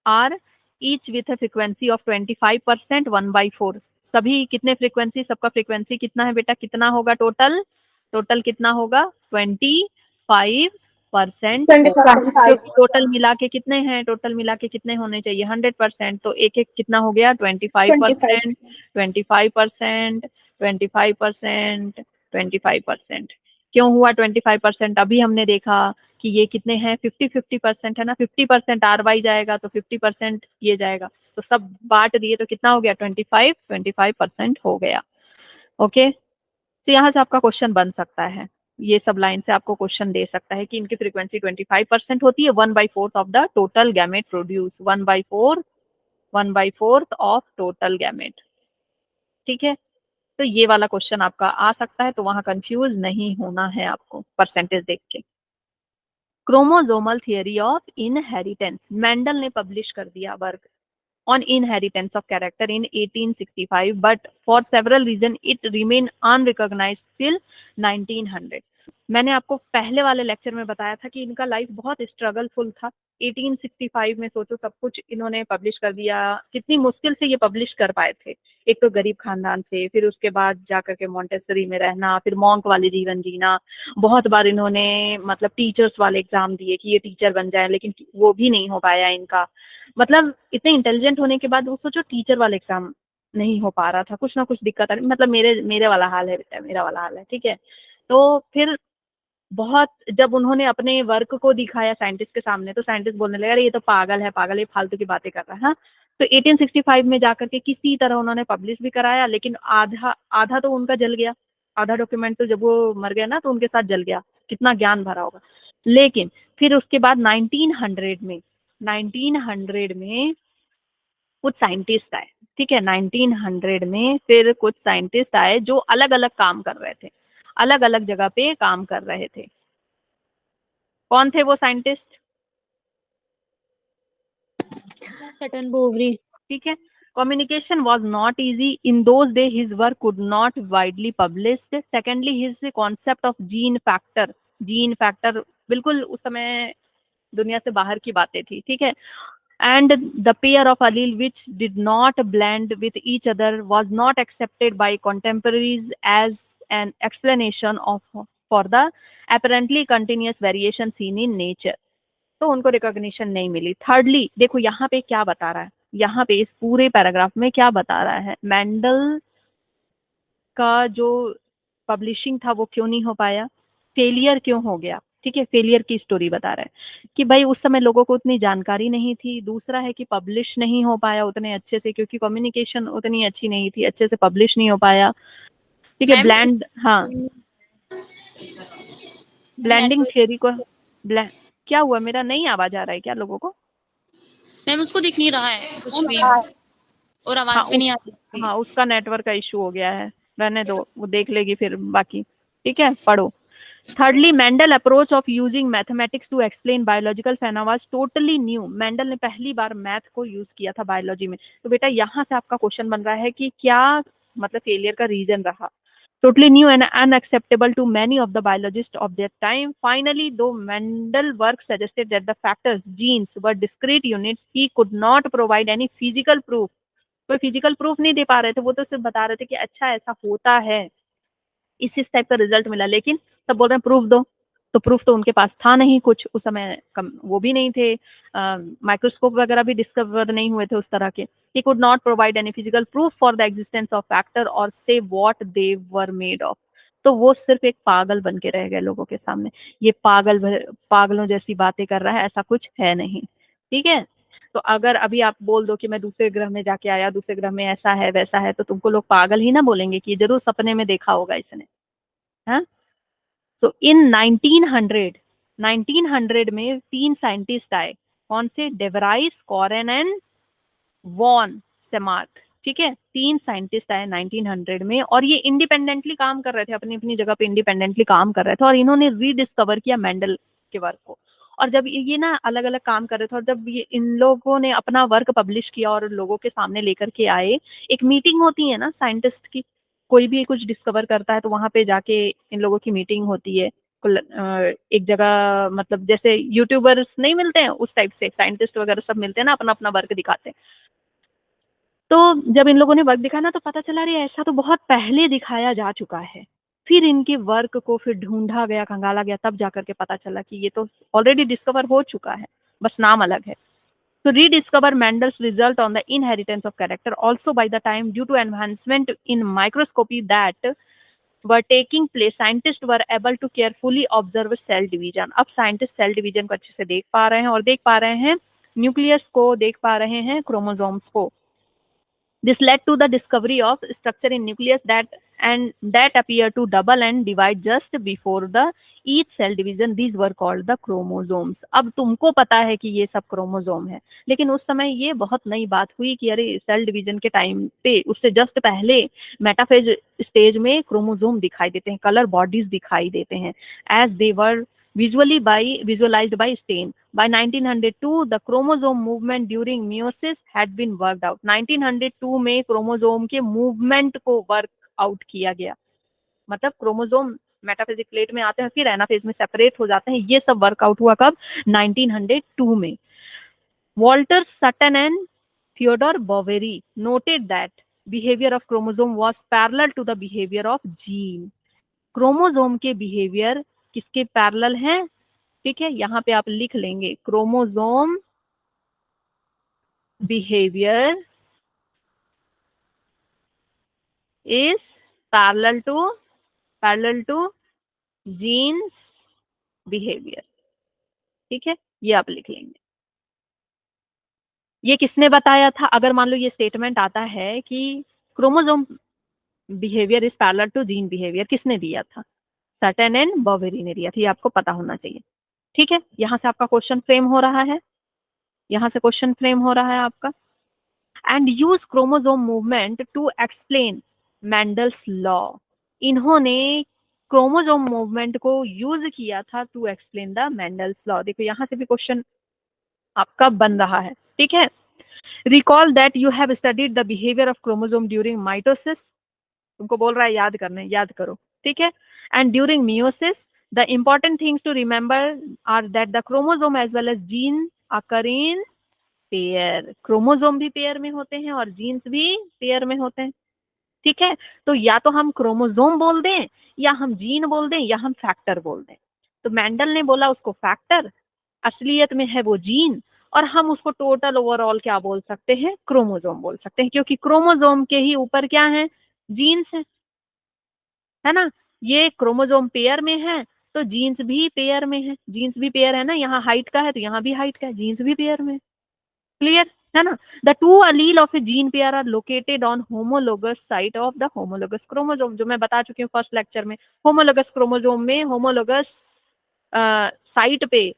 are each with a frequency of 25%, 1/4। सभी कितने फ्रीक्वेंसी, सबका फ्रीक्वेंसी कितना है बेटा, कितना होगा टोटल, टोटल कितना होगा 25%। तो टोटल मिला के कितने हैं, टोटल मिला के कितने होने चाहिए 100%। तो एक एक कितना हो गया 25%, 25%, 25%, 25%। क्यों हुआ 25%? अभी हमने देखा कि ये कितने हैं 50-50% है ना, 50% आर वाई जाएगा तो 50% ये जाएगा, तो सब बांट दिए तो कितना हो गया 25% हो गया। ओके, तो यहाँ से आपका क्वेश्चन बन सकता है, ये सब लाइन से आपको क्वेश्चन दे सकता है कि इनकी फ्रीक्वेंसी 25% होती है, 1/4 of the total gamete produce, 1/4 of total gamete, ठीक है। तो ये वाला क्वेश्चन आपका आ सकता है, तो वहां कंफ्यूज नहीं होना है आपको परसेंटेज देख के। Chromosomal theory of inheritance, Mendel ने पब्लिश कर दिया work on inheritance of character in 1865, but for several reasons it remained unrecognized till 1900। मैंने आपको पहले वाले लेक्चर में बताया था कि इनका लाइफ बहुत स्ट्रगलफुल था। 1865 में सोचो सब कुछ इन्होंने पब्लिश कर दिया, कितनी मुश्किल से ये पब्लिश कर पाए थे। एक तो गरीब खानदान से, फिर उसके बाद जाकर के मॉन्टेसरी में रहना, फिर मॉन्क वाले जीवन जीना। बहुत बार इन्होंने मतलब टीचर्स वाले एग्जाम दिए कि ये टीचर बन जाए, लेकिन वो भी नहीं हो पाया इनका। मतलब इतने इंटेलिजेंट होने के बाद वो सोचो टीचर वाला एग्जाम नहीं हो पा रहा था, कुछ ना कुछ दिक्कत आ रही। मतलब मेरे वाला हाल है बेटा, मेरा वाला हाल है, ठीक है। तो फिर बहुत जब उन्होंने अपने वर्क को दिखाया साइंटिस्ट के सामने, तो साइंटिस्ट बोलने लगा अरे ये तो पागल है, पागल है, फालतू की बातें कर रहा है। हाँ? तो 1865 में जाकर के किसी तरह उन्होंने पब्लिश भी कराया, लेकिन आधा आधा तो उनका जल गया, आधा डॉक्यूमेंट तो जब वो मर गया ना तो उनके साथ जल गया, कितना ज्ञान भरा होगा। लेकिन फिर उसके बाद 1900 में कुछ साइंटिस्ट आए, ठीक है। 1900 में फिर कुछ साइंटिस्ट आए जो अलग अलग काम कर रहे थे, अलग अलग जगह पे काम कर रहे थे। कौन थे वो साइंटिस्ट? Sutton Boveri. ठीक है। Communication was not easy in those days. His work could not widely published. Secondly, his concept of gene factor बिल्कुल उस समय दुनिया से बाहर की बातें थी, ठीक है। And the pair of allele which did not blend with each other was not accepted by contemporaries as an explanation of for the apparently continuous variation seen in nature। तो उनको रिकॉग्निशन नहीं मिली। थर्डली देखो यहाँ पे क्या बता रहा है, यहाँ पे इस पूरे पैराग्राफ में क्या बता रहा है, मेंडल का जो पब्लिशिंग था वो क्यों नहीं हो पाया, फेलियर क्यों हो गया। ठीक है, फेलियर की स्टोरी बता रहा है कि भाई उस समय लोगों को उतनी जानकारी नहीं थी, दूसरा है कि पब्लिश नहीं हो पाया उतने अच्छे से क्योंकि कम्युनिकेशन उतनी अच्छी नहीं थी, अच्छे से पब्लिश नहीं हो पाया। ठीक है, मैम ब्लैंड, हाँ, ब्लेंडिंग नेटवर्क थियरी को क्या हुआ, मेरा नहीं आवाज आ रहा है क्या लोगों को? मैम उसको दिख नहीं रहा है कुछ भी और हाँ आवाज भी नहीं आ रही। हाँ, उसका नेटवर्क का इशू हो गया है, रहने दो, वो देख लेगी फिर बाकी। ठीक है, पढ़ो। Thirdly, Mendel approach of using mathematics to explain biological phenomena was totally new. Mendel ने पहली बार मैथ को यूज किया था बायोलॉजी में। तो बेटा यहाँ से आपका क्वेश्चन बन रहा है कि क्या मतलब फेलियर का रीजन रहा। Totally new and unacceptable to many of the biologists of their time. Finally, though Mendel work suggested that the factors, genes, were discrete units, he could not provide any physical proof. कोई physical proof नहीं दे पा रहे थे, वो तो सिर्फ बता रहे थे कि अच्छा ऐसा होता है, इस टाइप का रिजल्ट मिला, लेकिन सब बोल रहे हैं प्रूफ दो। तो प्रूफ तो उनके पास था नहीं कुछ उस समय, वो भी नहीं थे, माइक्रोस्कोप वगैरह भी डिस्कवर नहीं हुए थे उस तरह के। He could not provide any physical proof for the existence of factor और से what they were made of. तो वो सिर्फ एक पागल बन के रह गए लोगों के सामने, ये पागलों जैसी बातें कर रहा है, ऐसा कुछ है नहीं। ठीक है, तो अगर अभी आप बोल दो कि मैं दूसरे ग्रह में जाके आया, दूसरे ग्रह में ऐसा है वैसा है, तो तुमको लोग पागल ही ना बोलेंगे कि जरूर सपने में देखा होगा इसने। हाँ, सो इन 1900 में 3 साइंटिस्ट आए, कौन से? डेवराइस, कॉरेन एंड वॉन सेमार्क। ठीक है, 3 साइंटिस्ट आए 1900 में और ये इंडिपेंडेंटली काम कर रहे थे, अपनी अपनी जगह पे इंडिपेंडेंटली काम कर रहे थे, और इन्होंने रीडिस्कवर किया मेंडल के वर्क को। और जब ये ना अलग अलग काम कर रहे थे और जब ये इन लोगों ने अपना वर्क पब्लिश किया और लोगों के सामने लेकर के आए, एक मीटिंग होती है ना साइंटिस्ट की, कोई भी कुछ डिस्कवर करता है तो वहां पे जाके इन लोगों की मीटिंग होती है, एक जगह, मतलब जैसे यूट्यूबर्स नहीं मिलते हैं उस टाइप से साइंटिस्ट वगैरह सब मिलते हैं ना, अपना अपना वर्क दिखाते हैं। तो जब इन लोगों ने वर्क दिखाया ना तो पता चला अरे ऐसा तो बहुत पहले दिखाया जा चुका है। फिर इनके वर्क को फिर ढूंढा गया, खंगाला गया, तब जाकर के पता चला कि ये तो ऑलरेडी डिस्कवर हो चुका है, बस नाम अलग है। To rediscover Mendel's result on the inheritance of character also by the time due to advancement in microscopy that were taking place, scientists were able to carefully observe cell division. अब scientist cell division को अच्छे से देख पा रहे हैं और देख पा रहे हैं न्यूक्लियस को, देख पा रहे हैं क्रोमोसोम्स को। This led to the discovery of structure in nucleus that appear to double and divide just before the each cell division. These were called the chromosomes. अब तुमको पता है कि ये सब क्रोमोसोम है, लेकिन उस समय ये बहुत नई बात हुई कि अरे सेल डिवीजन के टाइम पे उससे जस्ट पहले मेटाफेज स्टेज में क्रोमोसोम दिखाई देते हैं, कलर बॉडीज दिखाई देते हैं, as they were visualized by Stein. By 1902, the chromosome movement during meiosis had been worked out. 1902 में क्रोमोसोम के मूवमेंट को वर्क आउट किया गया, मतलब क्रोमोसोम मेटाफेजिक प्लेट में आते हैं फिर एनाफेज में सेपरेट हो जाते हैं, ये सब वर्कआउट हुआ कब? 1902 में। Walter Sutton and Theodore Boveri noted that behavior of chromosome was parallel to the behavior of gene. Chromosome के बिहेवियर किसके पैरेलल हैं? ठीक है, यहाँ पे आप लिख लेंगे chromosome behaviour is parallel to genes behaviour. ठीक है, ये आप लिख लेंगे। ये किसने बताया था? अगर मान लो ये स्टेटमेंट आता है कि chromosome behaviour is parallel to gene behaviour, किसने दिया था? सटन एंड बोवेरी ने दिया था, ये आपको पता होना चाहिए। ठीक है, यहां से आपका क्वेश्चन फ्रेम हो रहा है, यहां से क्वेश्चन फ्रेम हो रहा है आपका। And use chromosome movement to explain Mendel's law. इन्होंने क्रोमोसोम मूवमेंट को यूज किया था to explain the Mendel's law. देखो यहां से भी क्वेश्चन आपका बन रहा है। ठीक है, recall that you have studied the behaviour of chromosome during mitosis. तुमको बोल रहा है याद करने, याद करो। ठीक है, and during meiosis the important things to remember are that the chromosome as well as gene occur in pair. Chromosome भी पेयर में होते हैं और जीन्स भी पेयर में होते हैं। ठीक है, तो या तो हम क्रोमोसोम बोल दें, या हम जीन बोल दें, या हम फैक्टर बोल दें। तो मेंडल ने बोला उसको फैक्टर, असलियत में है वो जीन, और हम उसको टोटल ओवरऑल क्या बोल सकते हैं? क्रोमोसोम बोल सकते हैं, क्योंकि क्रोमोसोम के ही ऊपर क्या है? जीन्स है ना। ये क्रोमोसोम पेयर में है तो जीन्स भी पेयर में है, जीन्स भी पेयर है ना, यहाँ हाइट का है तो यहाँ भी हाइट का है, जीन्स भी पेयर में, क्लियर है ना। The two allele of a gene pair are located on homologous site of the homologous chromosome, जो मैं बता चुकी हूँ फर्स्ट लेक्चर में। होमोलोगस क्रोमोसोम में होमोलोगस साइट पे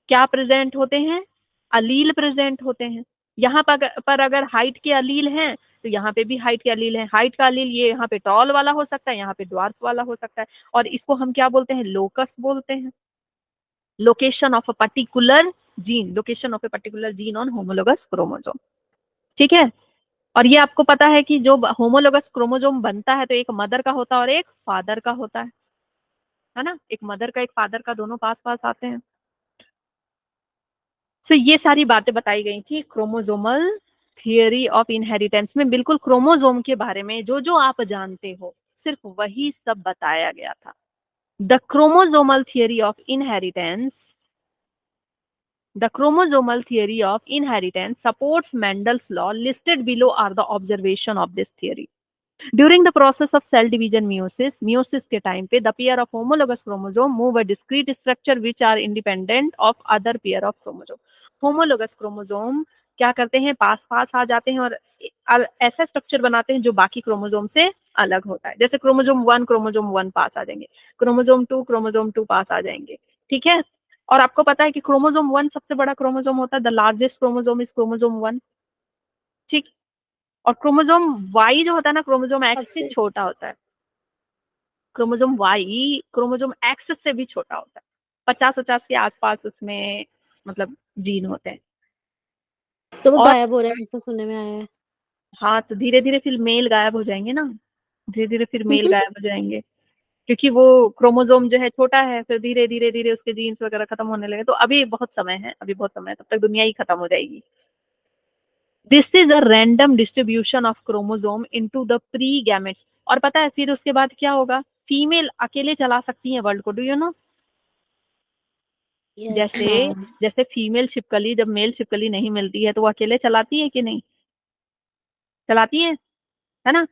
क्या प्रेजेंट होते हैं, अलील प्रेजेंट होते हैं। यहाँ पर अगर हाइट के अलील हैं तो यहाँ पे भी हाइट के अलील हैं। हाइट का अलील ये यहाँ पे टॉल वाला हो सकता है, यहाँ पे ड्वार्फ वाला हो सकता है, और इसको हम क्या बोलते हैं, लोकस बोलते हैं, location of a particular gene, location of a particular gene on homologous chromosome, ठीक है। और ये आपको पता है कि जो होमोलोगस क्रोमोसोम बनता है तो एक मदर का होता है और एक फादर का होता है ना, एक मदर का एक फादर का, दोनों पास पास आते हैं। सो ये सारी बातें बताई गई थी क्रोमोसोमल थियरी ऑफ इनहेरिटेंस में। बिल्कुल क्रोमोसोम के बारे में जो जो आप जानते हो सिर्फ वही सब बताया गया था। The chromosomal theory of inheritance, the chromosomal theory of inheritance supports Mendel's law. Listed below are the observation of this theory. During the process of cell division meiosis के टाइम पे the pair of homologous chromosome move a discrete structure which are independent of other pair of chromosome. homologous chromosome क्या करते हैं, पास पास आ जाते हैं और ऐसा structure बनाते हैं जो बाकी क्रोमोसोम से अलग होता है। जैसे क्रोमोसोम 1 पास आ जाएंगे, क्रोमोसोम 2 पास आ जाएंगे, ठीक है। और आपको पता है कि क्रोमोसोम 1 सबसे बड़ा क्रोमोसोम होता है, the largest chromosome is chromosome 1, ठीक। और क्रोमोसोम वाई जो होता है ना, क्रोमोसोम एक्स से सबसे छोटा होता है। क्रोमोसोम वाई क्रोमोसोम एक्स से भी छोटा होता है, 50-50 के आसपास उसमें मतलब जीन होते हैं। तो वो और गायब हो रहा है, ऐसा सुनने में आया है। हाँ, तो धीरे धीरे फिर मेल गायब हो जाएंगे ना, धीरे धीरे फिर मेल गायब हो जाएंगे, क्योंकि वो क्रोमोसोम जो है छोटा है, फिर धीरे धीरे धीरे उसके जीन्स वगैरह खत्म होने लगे। तो अभी बहुत समय है, अभी बहुत समय है, तब तक दुनिया ही खत्म हो जाएगी। This is a random distribution of chromosome into the pre gametes. और पता है फिर उसके बाद क्या होगा, फीमेल अकेले चला सकती है वर्ल्ड को, डू यू नो। यस जैसे मैम। जैसे फीमेल छिपकली जब मेल छिपकली नहीं मिलती है तो वो अकेले चलाती है कि नहीं, चलाती है ना।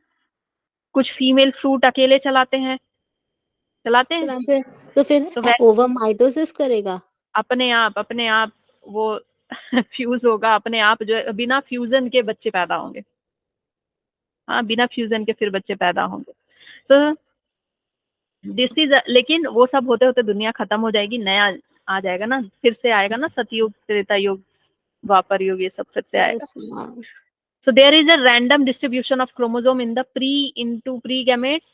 कुछ फीमेल फ्रूट अकेले चलाते हैं, चलाते तो हैं। मैम फिर तो फिर तो वैसे ओवम माइटोसिस करेगा। अपने आप वो फ्यूज होगा अपने आप, जो है बिना फ्यूजन के बच्चे पैदा होंगे। हाँ, बिना फ्यूजन के फिर बच्चे पैदा होंगे। सो दिस इज, लेकिन वो सब होते होते दुनिया खत्म हो जाएगी, नया आ जाएगा ना, फिर से आएगा ना, सतयुग, त्रेता युग, द्वापर युग, ये सब फिर से आएगा। Yes ma'am. So there is a random distribution of chromosome in the into pre-gametes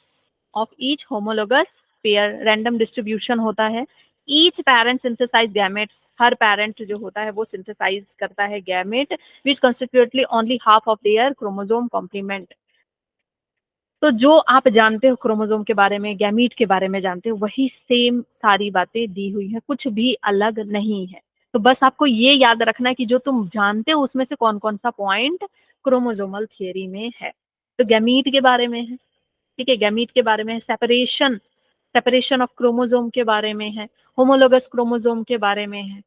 of each homologous pair. Random distribution होता है। Each parent synthesize gametes. हर parent जो होता है वो synthesize करता है gamete, which constitute only half of their chromosome complement. तो जो आप जानते हो क्रोमोसोम के बारे में, गैमीट के बारे में जानते हो, वही सेम सारी बातें दी हुई है, कुछ भी अलग नहीं है। तो बस आपको ये याद रखना है कि जो तुम जानते हो उसमें से कौन कौन सा पॉइंट क्रोमोसोमल थियरी में है। तो गैमीट के बारे में है, ठीक है, गैमीट के बारे में है, सेपरेशन सेपरेशन ऑफ क्रोमोसोम के बारे में है, होमोलोगस क्रोमोसोम के बारे में है।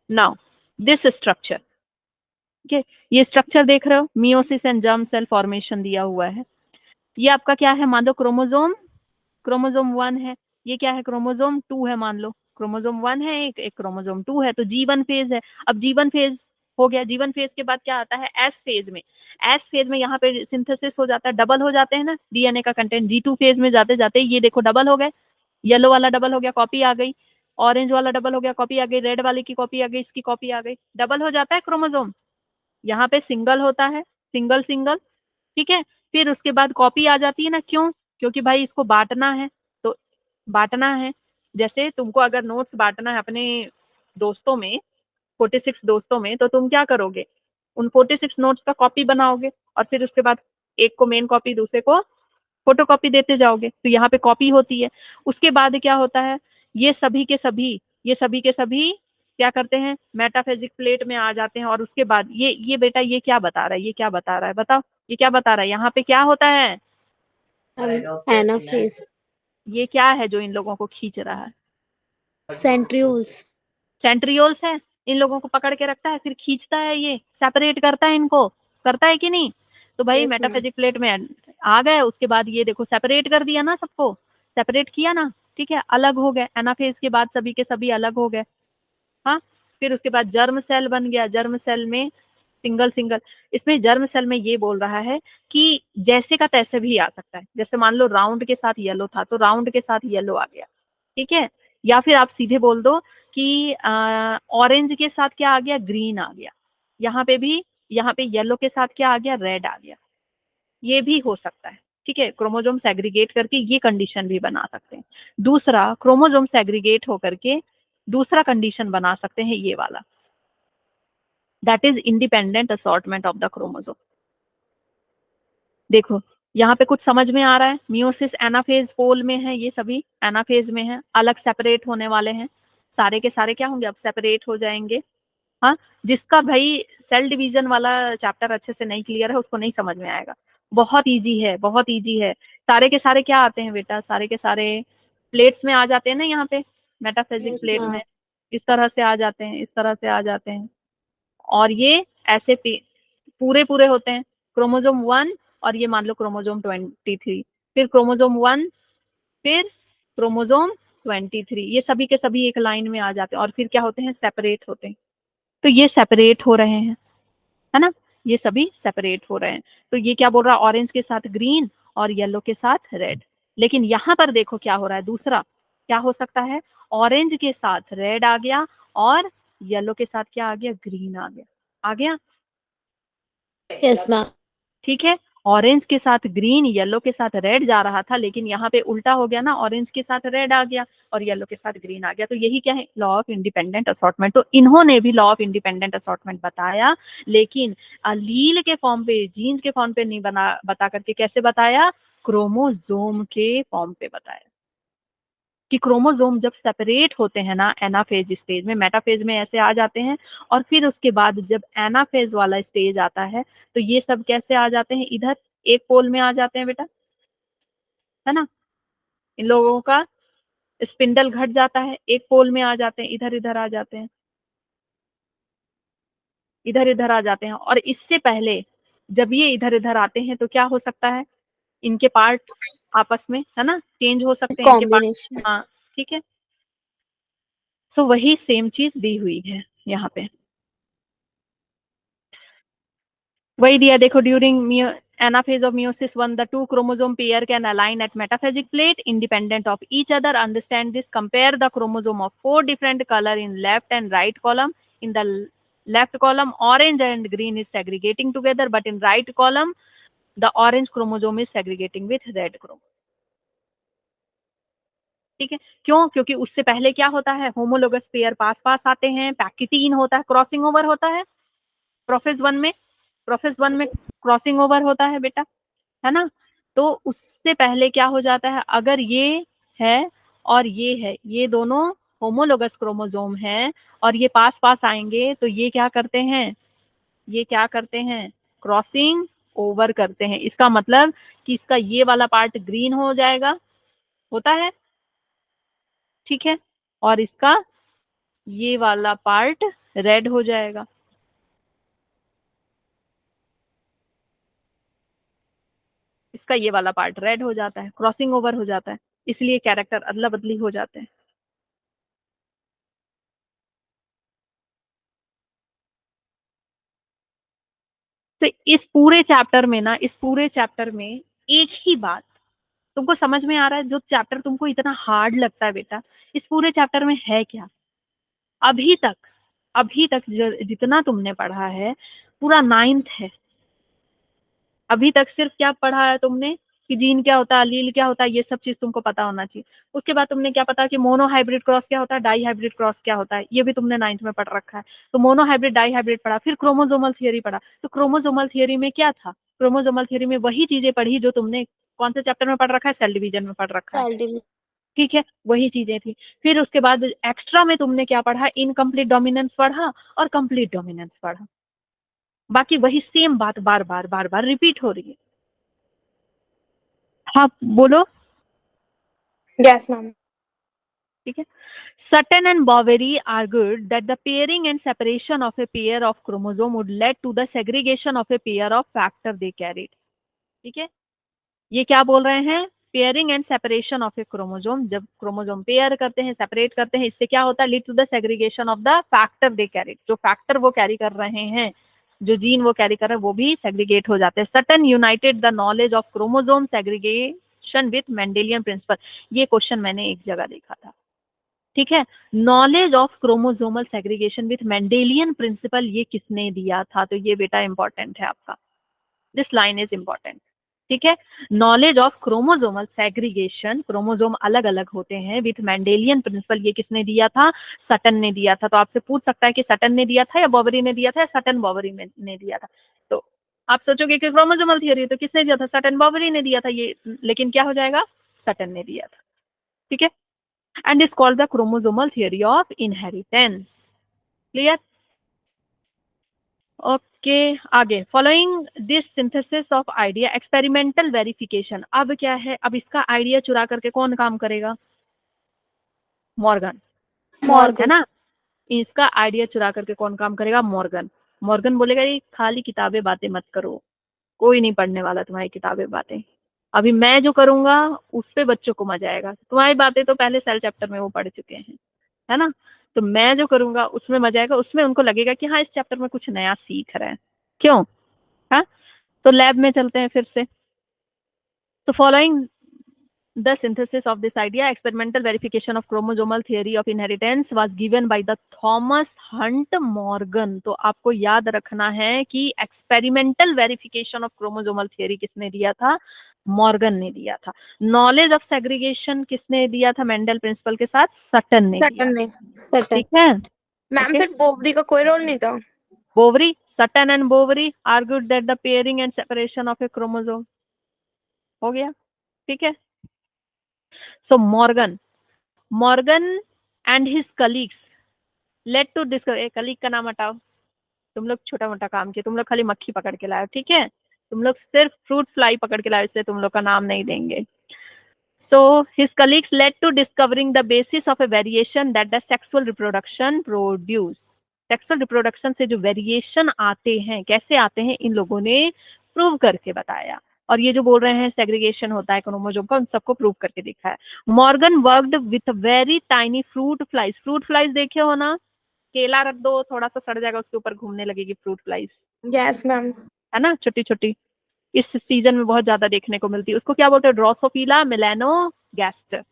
नाउ दिस स्ट्रक्चर, ठीक है, ये स्ट्रक्चर देख रहे हो, meiosis and germ cell formation दिया हुआ है। ये आपका क्या है, मान लो क्रोमोसोम क्रोमोसोम 1 है, ये क्या है, क्रोमोसोम 2 है, मान लो क्रोमोसोम 1 है, एक क्रोमोसोम 2 है, तो G1 फेज है। अब G1 फेज हो गया, G1 फेज के बाद क्या आता है, एस फेज में। एस फेज में यहाँ पे सिंथेसिस हो जाता है, डबल हो जाते हैं ना डीएनए का कंटेंट। G2 फेज में जाते जाते ये देखो डबल हो गए, येलो वाला डबल हो गया, कॉपी आ गई, ऑरेंज वाला डबल हो गया, कॉपी आ गई, रेड वाले की कॉपी आ गई, इसकी कॉपी आ गई, डबल हो जाता है क्रोमोसोम। यहाँ पे सिंगल होता है, सिंगल सिंगल, ठीक है। फिर उसके बाद कॉपी आ जाती है ना, क्यों, क्योंकि भाई इसको बांटना है, तो बांटना है। जैसे तुमको अगर नोट्स बांटना है अपने दोस्तों में, 46 दोस्तों में, तो तुम क्या करोगे, उन 46 नोट्स का कॉपी बनाओगे और फिर उसके बाद एक को मेन कॉपी, दूसरे को फोटो कॉपी देते जाओगे, तो यहाँ पे कॉपी होती है। उसके बाद क्या होता है, ये सभी के सभी क्या करते हैं, मेटाफेजिक प्लेट में आ जाते हैं। और उसके बाद ये बेटा ये क्या बता रहा है, ये क्या बता रहा है, बताओ ये क्या बता रहा है, यहाँ पे क्या होता है, एनाफेज। ये क्या है जो इन लोगों को खींच रहा है, सेंट्रियोल्स। सेंट्रियोल्स है, इन लोगों को पकड़ के रखता है, फिर खींचता है, ये सेपरेट करता है इनको, करता है कि नहीं। तो भाई यस मैम। मेटाफेजिक प्लेट में आ गए, उसके बाद ये देखो सेपरेट कर दिया ना सबको, सेपरेट किया ना, ठीक है, अलग हो गए, एनाफेज के बाद सभी के सभी अलग हो गए। हाँ, फिर उसके बाद जर्म सेल बन गया, जर्म सेल में सिंगल सिंगल, इसमें जर्म सेल में ये बोल रहा है कि जैसे का तैसे भी आ सकता है, जैसे मान लो राउंड के साथ येलो था तो राउंड के साथ येलो आ गया, ठीक है, या फिर आप सीधे बोल दो कि ऑरेंज के साथ क्या आ गया, ग्रीन आ गया, यहाँ पे भी, यहाँ पे येलो के साथ क्या आ गया, रेड आ गया, ये भी हो सकता है, ठीक है, क्रोमोजोम सेग्रीगेट करके ये कंडीशन भी बना सकते हैं। दूसरा, क्रोमोजोम सेग्रीगेट होकर के दूसरा कंडीशन बना सकते हैं ये वाला, that is independent assortment of the chromosome. देखो यहाँ पे कुछ समझ में आ रहा है, मियोसिस एनाफेज पोल में है, ये सभी एनाफेज में है, अलग सेपरेट होने वाले हैं, सारे के सारे क्या होंगे, अब सेपरेट हो जाएंगे। हाँ, जिसका भाई सेल डिवीजन वाला चैप्टर अच्छे से नहीं क्लियर है उसको नहीं समझ में आएगा, बहुत इजी है, बहुत इजी है। सारे के सारे क्या आते हैं बेटा, सारे के सारे प्लेट्स में आ जाते हैं ना, यहाँ पे मेटाफेजिक Yes, प्लेट ma'am. में इस तरह से आ जाते हैं, इस तरह से आ जाते हैं, और ये ऐसे पूरे पूरे होते हैं, क्रोमोजोम 1 और ये मान लो क्रोमोजोम 23, फिर क्रोमोजोम 1, फिर क्रोमोजोम 23, ये सभी के सभी एक लाइन में आ जाते हैं और फिर क्या होते हैं, सेपरेट होते हैं। तो ये सेपरेट हो रहे हैं, है ना, ये सभी सेपरेट हो रहे हैं। तो ये क्या बोल रहा है, ऑरेंज के साथ ग्रीन और येलो के साथ रेड। लेकिन यहाँ पर देखो क्या हो रहा है, दूसरा क्या हो सकता है, ऑरेंज के साथ रेड आ गया और येलो के साथ क्या आ गया, ग्रीन आ गया, आ गया, Yes, ma'am. ठीक है, ऑरेंज के साथ ग्रीन, येलो के साथ रेड जा रहा था, लेकिन यहाँ पे उल्टा हो गया ना, ऑरेंज के साथ रेड आ गया और येलो के साथ ग्रीन आ गया। तो यही क्या है, लॉ ऑफ इंडिपेंडेंट असॉर्टमेंट। तो इन्होंने भी लॉ ऑफ इंडिपेंडेंट असॉर्टमेंट बताया, लेकिन अलील के फॉर्म पे, जीन्स के फॉर्म पे नहीं बता करके कैसे बताया, क्रोमोजोम के फॉर्म पे बताया कि क्रोमोजोम जब सेपरेट होते हैं ना एनाफेज स्टेज में, मेटाफेज में ऐसे आ जाते हैं, और फिर उसके बाद जब एनाफेज वाला स्टेज आता है तो ये सब कैसे आ जाते हैं, इधर एक पोल में आ जाते हैं बेटा, है ना, इन लोगों का स्पिंडल घट जाता है, एक पोल में आ जाते हैं, इधर इधर आ जाते हैं, इधर इधर आ जाते हैं। और इससे पहले जब ये इधर इधर आते हैं तो क्या हो सकता है, इनके पार्ट आपस में, है ना, चेंज हो सकते हैं इनके पार्ट। Combination. हाँ, ठीक है, सो वही सेम चीज दी हुई है यहाँ पे, वही दिया देखो, during anaphase of meiosis 1 the two chromosome pair can align at metaphasic plate independent of each other. Understand this, compare the chromosome of 4 different color in left and right column. In the left column orange and green is segregating together, but in right column the orange chromosome is segregating with red chromosome, ठीक है, क्यों, क्योंकि उससे पहले क्या होता है, homologous pair पास पास आते हैं, पैकिटीन होता है, क्रॉसिंग ओवर होता है, प्रोफेज 1 में, प्रोफेज 1 में क्रॉसिंग ओवर होता है बेटा, है ना। तो उससे पहले क्या हो जाता है, अगर ये है और ये है, ये दोनों होमोलोगस क्रोमोसोम है और ये पास पास आएंगे, तो ये क्या करते हैं, ये क्या करते हैं, क्रॉसिंग ओवर करते हैं। इसका मतलब कि इसका ये वाला पार्ट ग्रीन हो जाएगा, होता है, ठीक है, और इसका ये वाला पार्ट रेड हो जाएगा। इसका ये वाला पार्ट रेड हो जाता है, क्रॉसिंग ओवर हो जाता है, इसलिए कैरेक्टर अदला बदली हो जाते हैं। तो इस पूरे चैप्टर में ना, इस पूरे चैप्टर में एक ही बात तुमको समझ में आ रहा है, जो चैप्टर तुमको इतना हार्ड लगता है बेटा, इस पूरे चैप्टर में है क्या, अभी तक, अभी तक जितना तुमने पढ़ा है पूरा 9th है, अभी तक सिर्फ क्या पढ़ा है तुमने कि जीन क्या होता है, अलील क्या होता है, ये सब चीज तुमको पता होना चाहिए। उसके बाद तुमने क्या पता कि मोनो हाइब्रिड क्रॉस क्या होता है, डाई हाइब्रिड क्रॉस क्या होता है, ये भी तुमने 9th में पढ़ रखा है। तो मोनो हाइब्रिड, डाई हाइब्रिड पढ़ा, फिर क्रोमोजोमल थियरी पढ़ा। तो क्रोमोजोमल थियरी में क्या था, क्रोमोजोमल थियरी में वही चीजें पढ़ी जो तुमने कौन से चैप्टर में पढ़ रखा है, सेल डिवीजन में पढ़ रखा है, Cell division. ठीक है, वही चीजें थी। फिर उसके बाद एक्स्ट्रा में तुमने क्या पढ़ा, इनकम्प्लीट डोमिनेंस पढ़ा और कंप्लीट डोमिनेंस पढ़ा, बाकी वही सेम बात बार बार बार बार रिपीट हो रही है। हाँ बोलो। Yes, ma'am. ठीक है, Sutton and Boveri argued that the pairing and separation of a pair of chromosome would lead to the segregation of a pair of factor they carried, ठीक है, ये क्या बोल रहे हैं pairing and separation of a chromosome, जब chromosome pair करते हैं, सेपरेट करते हैं, इससे क्या होता है, lead to the segregation of the factor they carry, जो फैक्टर वो कैरी कर रहे हैं, जो जीन वो कैरी कर रहे हैं, वो भी सेग्रीगेट हो जाते हैं। Sutton united the knowledge of chromosome segregation with Mendelian principle, ये क्वेश्चन मैंने एक जगह देखा था, ठीक है। Knowledge of chromosomal segregation with Mendelian principle ये किसने दिया था, तो ये बेटा इंपॉर्टेंट है आपका, दिस लाइन इज इंपॉर्टेंट, ठीक है। Knowledge of chromosomal segregation, chromosome अलग अलग होते हैं विथ मेंडेलियन प्रिंसिपल, ये किसने दिया था, सटन ने दिया था। तो आपसे पूछ सकता है कि सटन ने दिया था या बॉबरी ने दिया था या सटन बॉबरी ने दिया था, तो आप सोचोगे कि क्रोमोसोमल थियरी तो किसने दिया था, सटन बॉबरी ने दिया था, ये लेकिन क्या हो जाएगा, सटन ने दिया था, ठीक है। And is called the chromosomal theory of inheritance, clear. Okay आगे, following this synthesis of idea experimental verification, अब क्या है, अब इसका आइडिया चुरा करके कौन काम करेगा, मॉर्गन, है ना, इसका आइडिया चुरा करके कौन काम करेगा, मॉर्गन। मॉर्गन बोलेगा ये खाली किताबें बातें मत करो, कोई नहीं पढ़ने वाला तुम्हारी किताबें बातें, अभी मैं जो करूंगा उस पे बच्चों को मजा आएगा, तुम्हारी बातें तो पहले सेल चैप्टर में वो पढ़ चुके हैं, है ना, तो मैं जो करूंगा उसमें मजा आएगा, उसमें उनको लगेगा कि हाँ इस चैप्टर में कुछ नया सीख रहे हैं, क्यों, हाँ। तो लैब में चलते हैं फिर से। तो following the synthesis of this idea, experimental verification of chromosomal theory of inheritance was given by the Thomas Hunt Morgan। तो आपको याद रखना है कि experimental verification of chromosomal theory किसने दिया था, मॉर्गन ने दिया था। नॉलेज ऑफ सेग्रीगेशन किसने दिया था मेंडल प्रिंसिपल के साथ, सटन ने दिया, ठीक है। मैम फिर बोवरी का कोई रोल नहीं था, Boveri, Sutton and Boveri argued that the pairing and separation of a chromosome, हो गया, ठीक है। So Morgan and his colleagues led to discover, colleague का नाम हटाओ, तुम लोग छोटा मोटा काम किए, तुम लोग खाली मक्खी पकड़ के लाओ, ठीक है, तुम लोग सिर्फ फ्रूट फ्लाई पकड़ के लाओ, इसलिए तुम लोग का नाम नहीं देंगे। So his colleagues led to discovering the basis of a variation that the sexual reproduction produce। Sexual reproduction से जो वेरिएशन आते हैं, कैसे आते हैं, इन लोगों ने प्रूव करके बताया, और ये जो बोल रहे हैं सेग्रीगेशन होता है क्रोमोसोम का, उन सबको प्रूव करके दिखाया। Morgan worked with very tiny fruit flies, fruit flies देखे हो ना, केला रख दो थोड़ा सा सड़ जाएगा, उसके ऊपर घूमने लगेगी फ्रूट फ्लाइज, यस मैम, है ना, छोटी छोटी, इस सीजन में बहुत ज्यादा देखने को मिलती है, उसको क्या बोलते हैं, Drosophila मेलानोगैस्टर,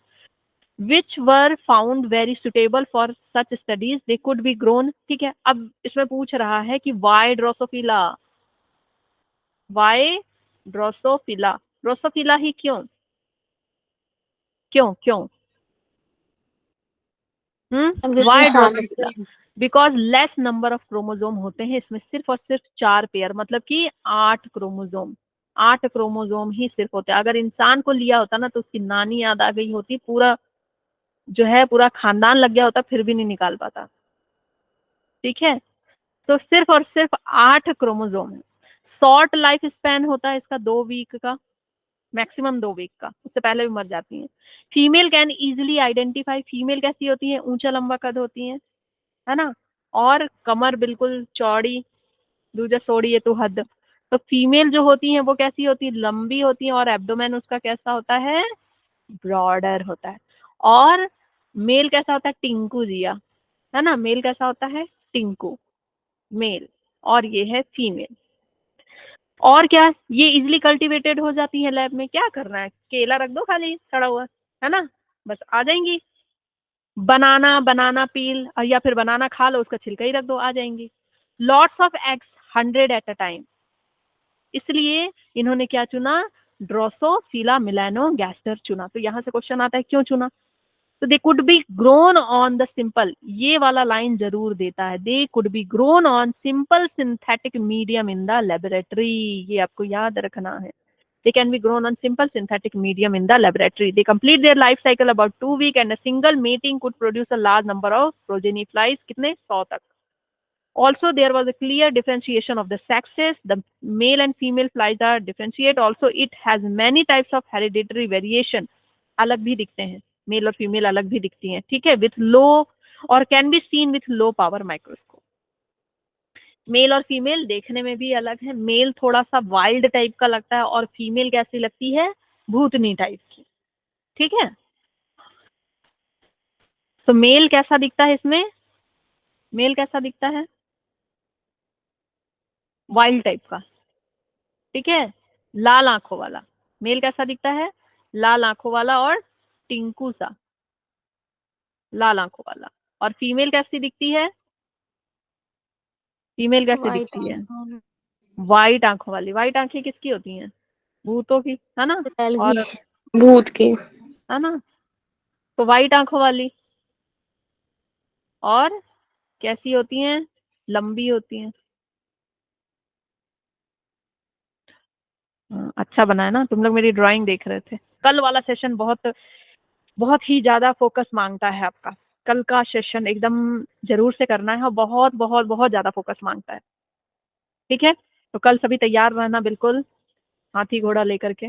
which were found very suitable for such studies, they could be grown, ठीक है। अब इसमें पूछ रहा है कि why Drosophila, why Drosophila, Drosophila ही क्यों, क्यों क्यों, why Drosophila, because less number of chromosome होते हैं इसमें, सिर्फ और सिर्फ 4 पेयर, मतलब कि 8 क्रोमोसोम, 8 क्रोमोसोम ही सिर्फ होते हैं। अगर इंसान को लिया होता ना तो उसकी नानी याद आ गई होती, पूरा जो है पूरा खानदान लग गया होता, फिर भी नहीं निकाल पाता, ठीक है। तो सिर्फ और सिर्फ 8 क्रोमोसोम है। शॉर्ट लाइफ स्पैन होता है इसका 2 वीक का, मैक्सिमम 2 वीक का, उससे पहले भी मर जाती हैं। Female can easily identify, female कैसी होती है, ऊंचा लंबा कद होती है ना, और कमर बिल्कुल चौड़ी, दूजा सोड़ी है तो हद। तो फीमेल जो होती है वो कैसी होती है, लंबी होती है, और एब्डोमेन उसका कैसा होता है, ब्रॉडर होता है। और मेल कैसा होता है, टिंकू जिया, है ना, मेल कैसा होता है, टिंकू मेल, और ये है फीमेल। और क्या, ये इजिली कल्टीवेटेड हो जाती है लैब में, क्या करना है, केला रख दो खाली सड़ा हुआ, है ना, बस आ जाएंगी। बनाना पील, या फिर बनाना खा लो, उसका छिलका ही रख दो, आ जाएंगी। Lots of eggs 100 at a time, इसलिए इन्होंने क्या चुना, ड्रोसोफिला मेलानोगैस्टर चुना। तो यहां से क्वेश्चन आता है क्यों चुना, तो they could be grown on the simple, ये वाला लाइन जरूर देता है, they could be grown on simple synthetic medium in the laboratory, ये आपको याद रखना है। They can be grown on simple synthetic medium in the laboratory. They complete their life cycle about 2 weeks and a single mating could produce a large number of progeny flies, कितने 100 तक। Also there was a clear differentiation of the sexes, the male and female flies are differentiate, also it has many types of hereditary variation, अलग भी दिखते हैं, mail और female अलग भी दिखती हैं, ठीक है, with low और can be seen with low power microscope। Male और फीमेल देखने में भी अलग है, मेल थोड़ा सा वाइल्ड टाइप का लगता है और फीमेल कैसी लगती है, भूतनी टाइप की, ठीक है। तो मेल कैसा दिखता है इसमें, मेल कैसा दिखता है, वाइल्ड टाइप का, ठीक है, लाल आंखों वाला। मेल कैसा दिखता है, लाल आंखों वाला और टिंकू सा, लाल आंखों वाला। और फीमेल कैसी दिखती है, फीमेल कैसी वाइट दिखती है, वाइट आंखों वाली। वाइट आंखें किसकी होती हैं, भूतों की, है ना, और भूत की। है ना। तो वाइट आंखों वाली, और कैसी होती हैं, लंबी होती हैं। अच्छा बना है ना, तुम लोग मेरी ड्राइंग देख रहे थे। कल वाला सेशन बहुत बहुत ही ज्यादा फोकस मांगता है आपका, कल का सेशन एकदम जरूर से करना है और बहुत बहुत बहुत ज्यादा फोकस मांगता है, ठीक है। तो कल सभी तैयार रहना बिल्कुल, हाथी घोड़ा लेकर के।